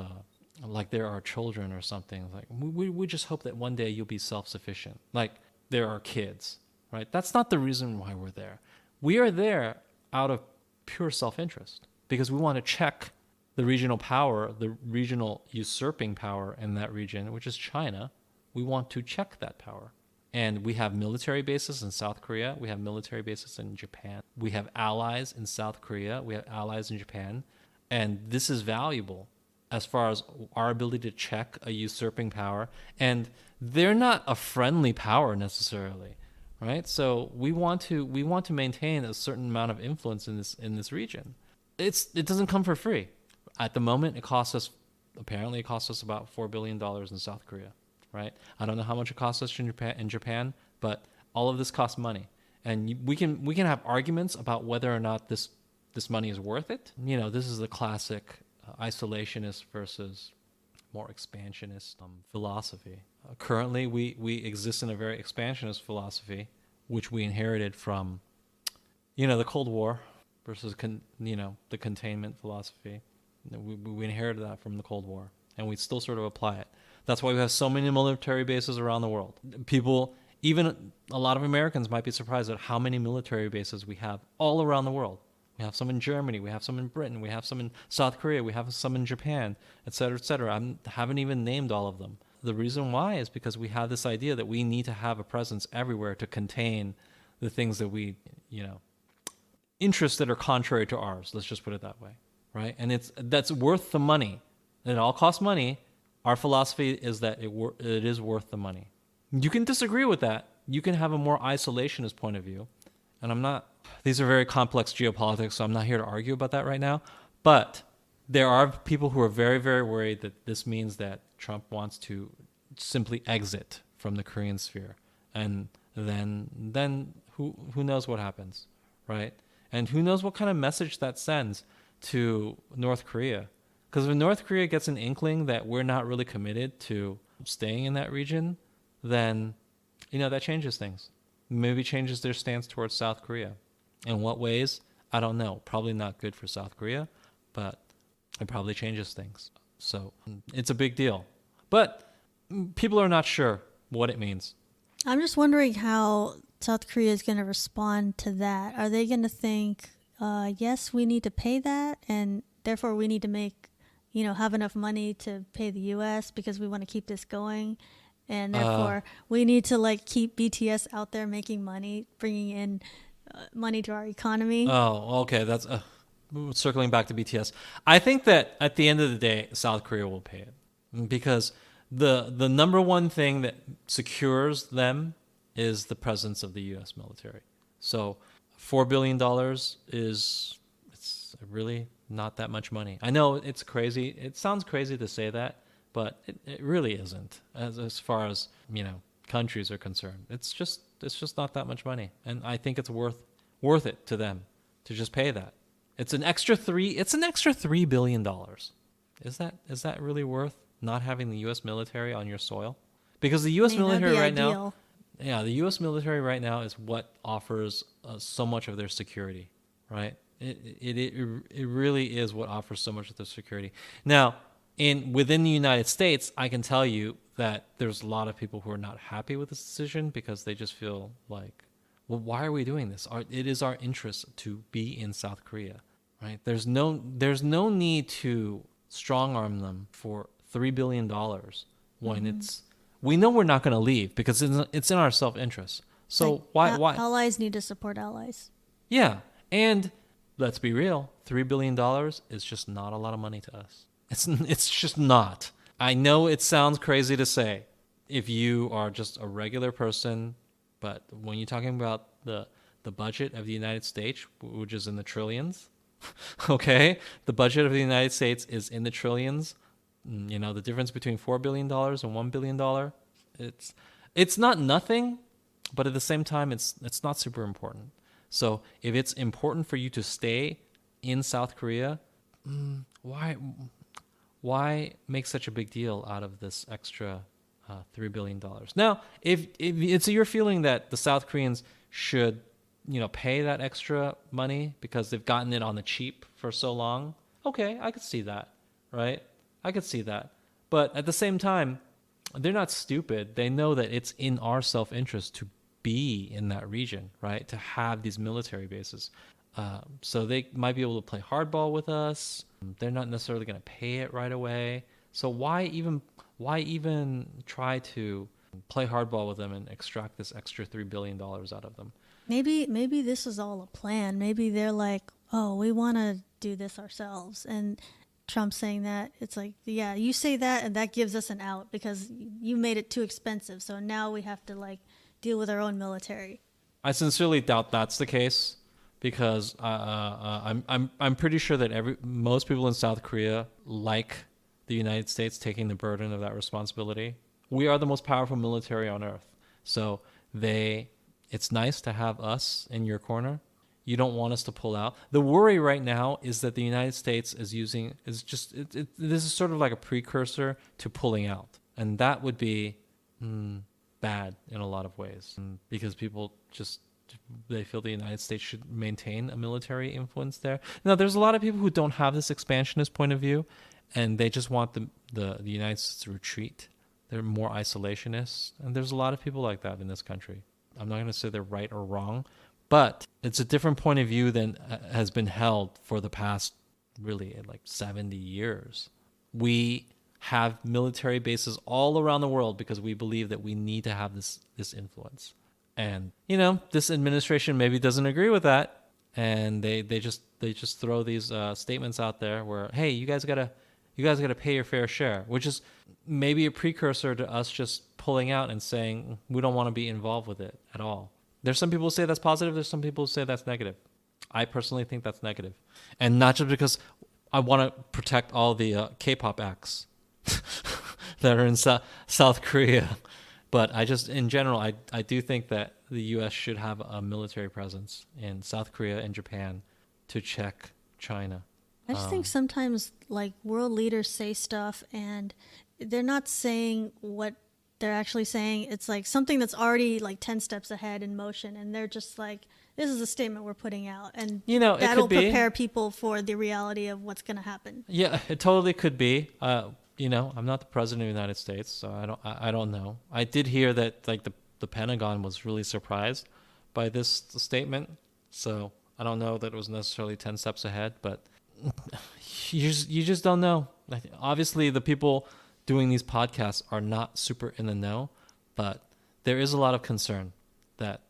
like there are children or something. Like we just hope that one day you'll be self-sufficient. Like there are kids, right? That's not the reason why we're there. We are there out of pure self-interest because we want to check the regional power, the regional usurping power in that region, which is China. We want to check that power. And we have military bases in South Korea. We have military bases in Japan. We have allies in South Korea. We have allies in Japan. And this is valuable as far as our ability to check a usurping power. And they're not a friendly power necessarily, right? So we want to maintain a certain amount of influence in this region. It doesn't come for free. At the moment, it costs us about $4 billion in South Korea, right? I don't know how much it costs us in Japan, but all of this costs money. And we can have arguments about whether or not this money is worth it. You know, this is the classic isolationist versus more expansionist philosophy. Currently, we exist in a very expansionist philosophy, which we inherited from, the Cold War versus, the containment philosophy. We inherited that from the Cold War, and we still sort of apply it. That's why we have so many military bases around the world. People, even a lot of Americans might be surprised at how many military bases we have all around the world. We have some in Germany, we have some in Britain, we have some in South Korea, we have some in Japan, et cetera, et cetera. I haven't even named all of them. The reason why is because we have this idea that we need to have a presence everywhere to contain the things that we, interests that are contrary to ours. Let's just put it that way, right? And that's worth the money. It all costs money. Our philosophy is that it is worth the money. You can disagree with that. You can have a more isolationist point of view. And these are very complex geopolitics, so I'm not here to argue about that right now. But there are people who are very, very worried that this means that Trump wants to simply exit from the Korean sphere. And then who knows what happens, right? And who knows what kind of message that sends to North Korea. Because if North Korea gets an inkling that we're not really committed to staying in that region, then, that changes things. Maybe changes their stance towards South Korea. In what ways? I don't know. Probably not good for South Korea, but it probably changes things. So it's a big deal. But people are not sure what it means. I'm just wondering how South Korea is going to respond to that. Are they going to think, yes, we need to pay that, and therefore we need to make, have enough money to pay the U.S. because we want to keep this going? And therefore, we need to keep BTS out there making money, bringing in money to our economy. Oh, okay. That's circling back to BTS. I think that at the end of the day, South Korea will pay it because the number one thing that secures them is the presence of the U.S. military. So $4 billion it's really not that much money. I know it's crazy. It sounds crazy to say that. But it really isn't as far as, countries are concerned. It's just not that much money. And I think it's worth it to them to just pay that. It's an extra $3 billion. Is that really worth not having the US military on your soil? Because the US military right now, the US military right now is what offers so much of their security, right? It really is what offers so much of their security. Now, within the United States, I can tell you that there's a lot of people who are not happy with this decision because they just feel like, well, why are we doing this? It is our interest to be in South Korea, right? There's no need to strong arm them for $3 billion when we know we're not going to leave because it's in our self-interest. So why? Allies need to support allies. Yeah, and let's be real, $3 billion is just not a lot of money to us. It's just not. I know it sounds crazy to say if you are just a regular person, but when you're talking about the the budget of the United States, which is in the trillions. Okay, the budget of the United States is in the trillions. You know, the difference between $4 billion and $1 billion, it's not nothing, but at the same time, it's not super important. So if it's important for you to stay in South Korea, why make such a big deal out of this extra $3 billion? Now, if it's your feeling that the South Koreans should, you know, pay that extra money because they've gotten it on the cheap for so long, okay, I could see that, right? I could see that. But at the same time, they're not stupid. They know that it's in our self-interest to be in that region, right? To have these military bases. So they might be able to play hardball with us. They're not necessarily going to pay it right away. So why even try to play hardball with them and extract this extra $3 billion out of them? Maybe this is all a plan. Maybe they're like, oh, we want to do this ourselves. And Trump saying that, it's like, yeah, you say that and that gives us an out because you made it too expensive. So now we have to like deal with our own military. I sincerely doubt that's the case because I'm pretty sure that most people in South Korea like the United States taking the burden of that responsibility. We are the most powerful military on earth. So it's nice to have us in your corner. You don't want us to pull out. The worry right now is that the United States this is sort of like a precursor to pulling out. And that would be bad in a lot of ways because people they feel the United States should maintain a military influence there. Now, there's a lot of people who don't have this expansionist point of view, and they just want the United States to retreat. They're more isolationists, and there's a lot of people like that in this country. I'm not going to say they're right or wrong, but it's a different point of view than has been held for the past really like 70 years. We have military bases all around the world because we believe that we need to have this influence. And, you know, this administration maybe doesn't agree with that. And they just throw these statements out there where, hey, you guys gotta pay your fair share, which is maybe a precursor to us just pulling out and saying we don't want to be involved with it at all. There's some people who say that's positive. There's some people who say that's negative. I personally think that's negative. And not just because I want to protect all the K-pop acts that are in South Korea. But in general, I do think that the U.S. should have a military presence in South Korea and Japan to check China. I just think sometimes like world leaders say stuff and they're not saying what they're actually saying. It's like something that's already like 10 steps ahead in motion. And they're just like, this is a statement we're putting out. And that'll prepare people for the reality of what's going to happen. Yeah, it totally could be. I'm not the president of the United States, so I don't know. I did hear that like the Pentagon was really surprised by this statement. So I don't know that it was necessarily 10 steps ahead, but you just don't know. Obviously, the people doing these podcasts are not super in the know, but there is a lot of concern that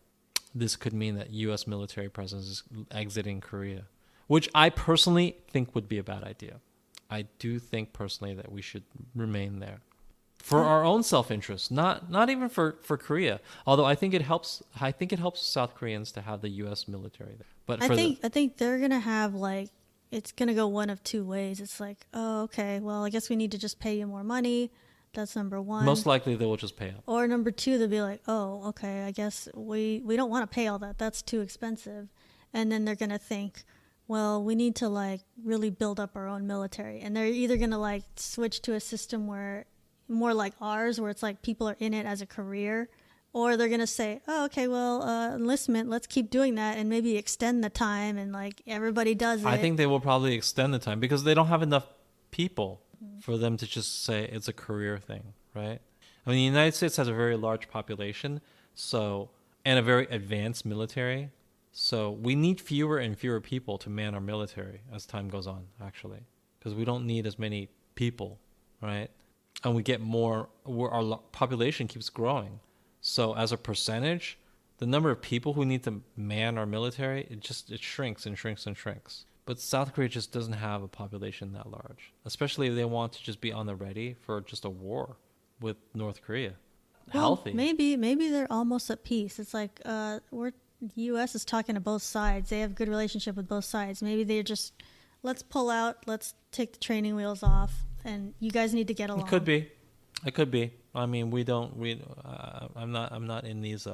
this could mean that U.S. military presence is exiting Korea, which I personally think would be a bad idea. I do think personally that we should remain there for our own self-interest, not even for Korea. Although I think it helps South Koreans to have the U.S. military there. But I think they're gonna have like, it's gonna go one of two ways. It's like, oh, okay, well, I guess we need to just pay you more money. That's number one. Most likely they will just pay up. Or number two, they'll be like, oh, okay, I guess we don't want to pay all that. That's too expensive. And then they're gonna think, well, we need to like really build up our own military. And they're either going to like switch to a system where more like ours, where it's like people are in it as a career, or they're going to say, oh, okay, well, enlistment, let's keep doing that and maybe extend the time and like everybody does it. I think they will probably extend the time because they don't have enough people for them to just say it's a career thing, right? I mean, the United States has a very large population, and a very advanced military. So we need fewer and fewer people to man our military as time goes on, actually, because we don't need as many people, right? And we get more, our population keeps growing. So as a percentage, the number of people who need to man our military, it shrinks and shrinks and shrinks. But South Korea just doesn't have a population that large, especially if they want to just be on the ready for just a war with North Korea. Well, Healthy. Maybe they're almost at peace. It's like we're the U.S. is talking to both sides. They have a good relationship with both sides. Maybe they're just, let's pull out, let's take the training wheels off, and you guys need to get along. It could be. It could be. I mean, I'm not in these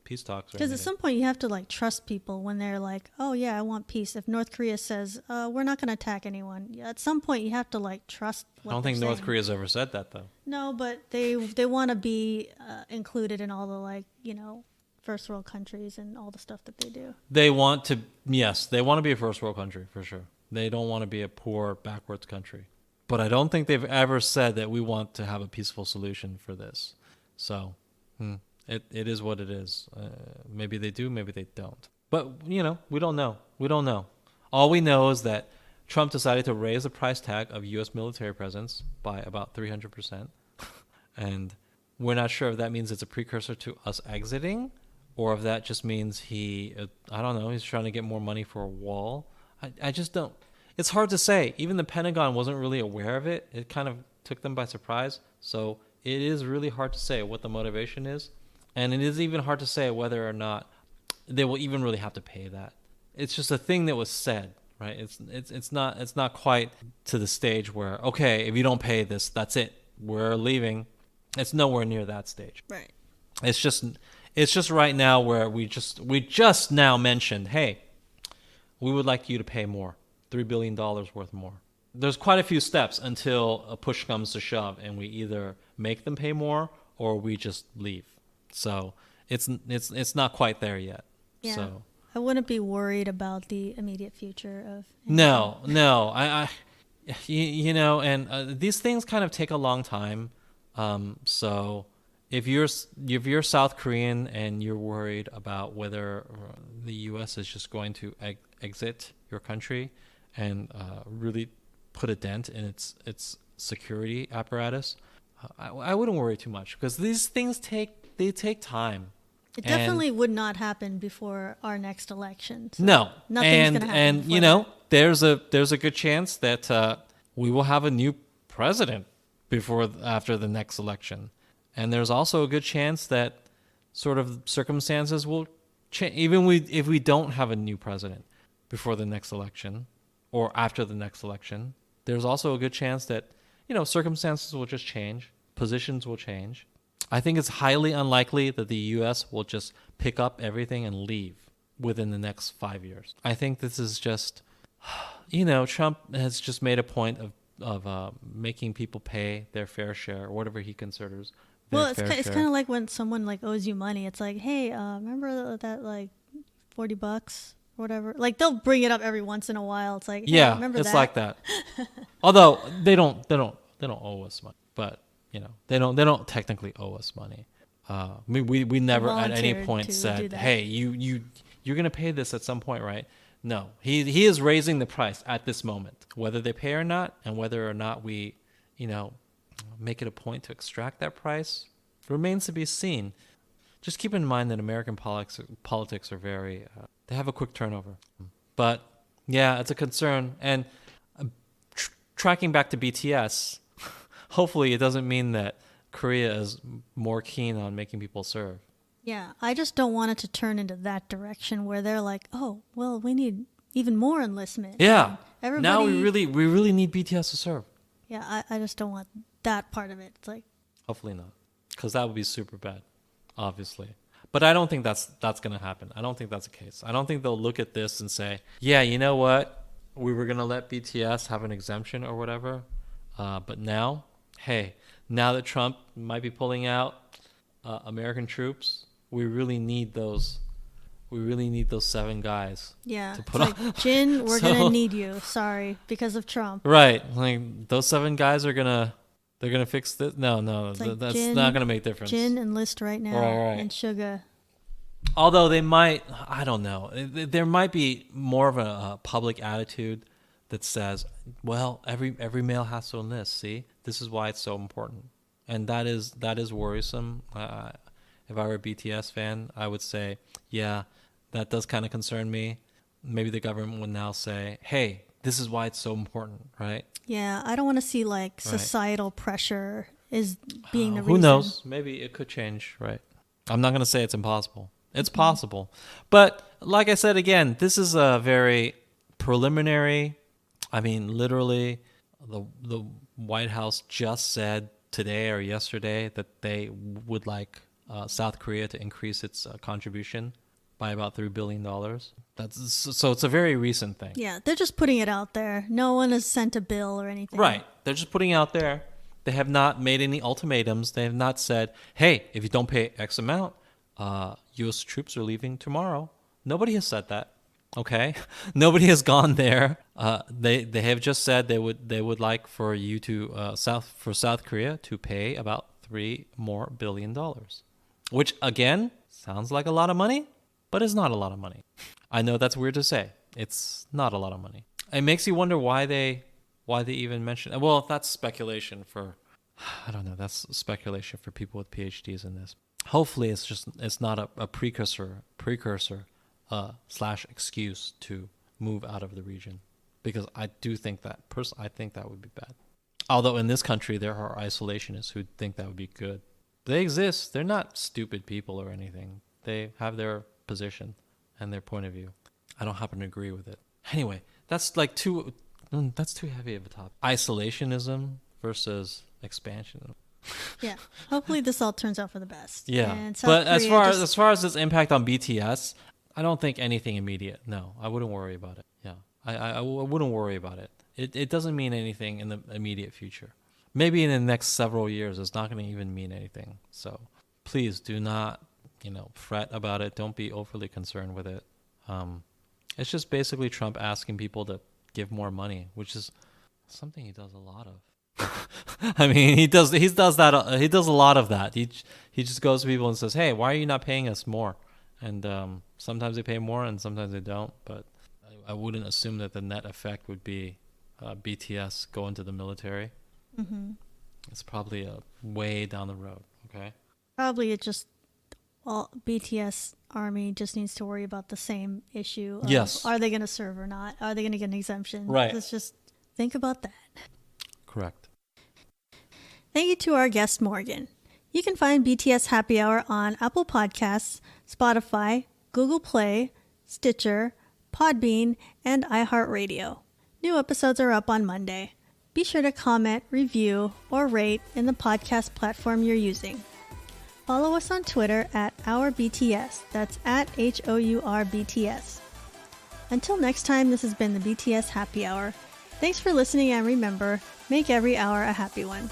peace talks. Because at some point you have to like trust people when they're like, oh yeah, I want peace. If North Korea says, we're not going to attack anyone, at some point you have to like trust what I don't think they're North saying. Korea's ever said that though. No, but they want to be included in all the like, first world countries and all the stuff that they do. They want to, yes, they want to be a first world country for sure. They don't want to be a poor, backwards country. But I don't think they've ever said that we want to have a peaceful solution for this. So it is what it is. Maybe they do, maybe they don't. But, we don't know. We don't know. All we know is that Trump decided to raise the price tag of U.S. military presence by about 300%. And we're not sure if that means it's a precursor to us exiting or if that just means he's trying to get more money for a wall. I just don't. It's hard to say. Even the Pentagon wasn't really aware of it. It kind of took them by surprise. So it is really hard to say what the motivation is. And it is even hard to say whether or not they will even really have to pay that. It's just a thing that was said, right? It's not quite to the stage where, okay, if you don't pay this, that's it. We're leaving. It's nowhere near that stage. Right. It's just right now where we just now mentioned, hey, we would like you to pay more. $3 billion worth more. There's quite a few steps until a push comes to shove and we either make them pay more or we just leave. So it's not quite there yet. Yeah. So I wouldn't be worried about the immediate future of anything. No. And these things kind of take a long time. So if you're South Korean and you're worried about whether the U.S. is just going to exit your country and really put a dent in its security apparatus, I wouldn't worry too much because these things take time. It definitely would not happen before our next election. So no, nothing's going to happen. And there's a good chance that we will have a new president after the next election, and there's also a good chance that sort of circumstances will change if we don't have a new president before the next election or after the next election. There's also a good chance that circumstances will just change, positions will change. I think it's highly unlikely that the U.S. will just pick up everything and leave within the next 5 years. I think this is just, Trump has just made a point of making people pay their fair share or whatever he considers their fair share. It's kind of like when someone like owes you money. It's like, hey, remember that like $40 or whatever? Like they'll bring it up every once in a while. It's like, hey, yeah, remember it's that? like that. Although they don't owe us money, but they don't technically owe us money. We never at any point said, hey, you're gonna pay this at some point, right? No, he is raising the price at this moment, whether they pay or not, and whether or not we make it a point to extract that price remains to be seen. Just keep in mind that American politics are very they have a quick turnover, but yeah, it's a concern. And tracking back to BTS. Hopefully it doesn't mean that Korea is more keen on making people serve. Yeah, I just don't want it to turn into that direction where they're like, oh, well, we need even more enlistment. Yeah. Now we really need BTS to serve. Yeah, I just don't want that part of it. It's like, hopefully not, because that would be super bad, obviously. But I don't think that's going to happen. I don't think that's the case. I don't think they'll look at this and say, yeah, you know what? We were going to let BTS have an exemption or whatever. But now, hey, now that Trump might be pulling out American troops, we really need those 7 guys. Yeah, to put it's like, Jin, we're gonna need you. Sorry, because of Trump. Right, like those 7 guys they're gonna fix this. No, like that's Jin, not gonna make a difference. Jin enlist right now, right. and Suga. Although they might, I don't know. There might be more of a public attitude that says, well, every male has to enlist. See, this is why it's so important, and that is worrisome. If I were a BTS fan, I would say, yeah, that does kind of concern me. Maybe the government would now say, hey, this is why it's so important, right? Yeah, I don't want to see like societal pressure is being the reason. Who knows? Maybe it could change, right? I'm not going to say it's impossible, It's possible. But like I said again, this is a very preliminary. I mean, literally, the White House just said today or yesterday that they would like South Korea to increase its contribution by about $3 billion. So it's a very recent thing. Yeah, they're just putting it out there. No one has sent a bill or anything. Right. They're just putting it out there. They have not made any ultimatums. They have not said, hey, if you don't pay X amount, U.S. troops are leaving tomorrow. Nobody has said that. Okay? Nobody has gone there. They have just said they would like for you to South Korea to pay about $3 more billion, which again sounds like a lot of money, but it's not a lot of money. I know that's weird to say. It's not a lot of money. It makes you wonder why they even mention it. Well, that's speculation for, I don't know, that's speculation for people with PhDs in this. Hopefully it's not a precursor / excuse to move out of the region, because I do think that I think that would be bad. Although in this country there are isolationists who think that would be good. They exist. They're not stupid people or anything. They have their position and their point of view. I don't happen to agree with it. Anyway, that's like too heavy of a topic. Isolationism versus expansion. Yeah. Hopefully this all turns out for the best. Yeah. And South But Korea as far as its impact on BTS, I don't think anything immediate. No, I wouldn't worry about it. Yeah. I wouldn't worry about it. It doesn't mean anything in the immediate future. Maybe in the next several years, it's not going to even mean anything. So please do not, fret about it. Don't be overly concerned with it. It's just basically Trump asking people to give more money, which is something he does a lot of. I mean, he does that. He does a lot of that. He just goes to people and says, "Hey, why are you not paying us more?" And sometimes they pay more, and sometimes they don't. But I wouldn't assume that the net effect would be BTS go into the military. Mm-hmm. It's probably way down the road. Okay. Probably BTS Army just needs to worry about the same issue. Yes. Are they going to serve or not? Are they going to get an exemption? Right. Let's just think about that. Correct. Thank you to our guest, Morgan. You can find BTS Happy Hour on Apple Podcasts, Spotify, Google Play, Stitcher, Podbean, and iHeartRadio. New episodes are up on Monday. Be sure to comment, review, or rate in the podcast platform you're using. Follow us on Twitter at OurBTS. That's at HOURBTS. Until next time, this has been the BTS Happy Hour. Thanks for listening, and remember, make every hour a happy one.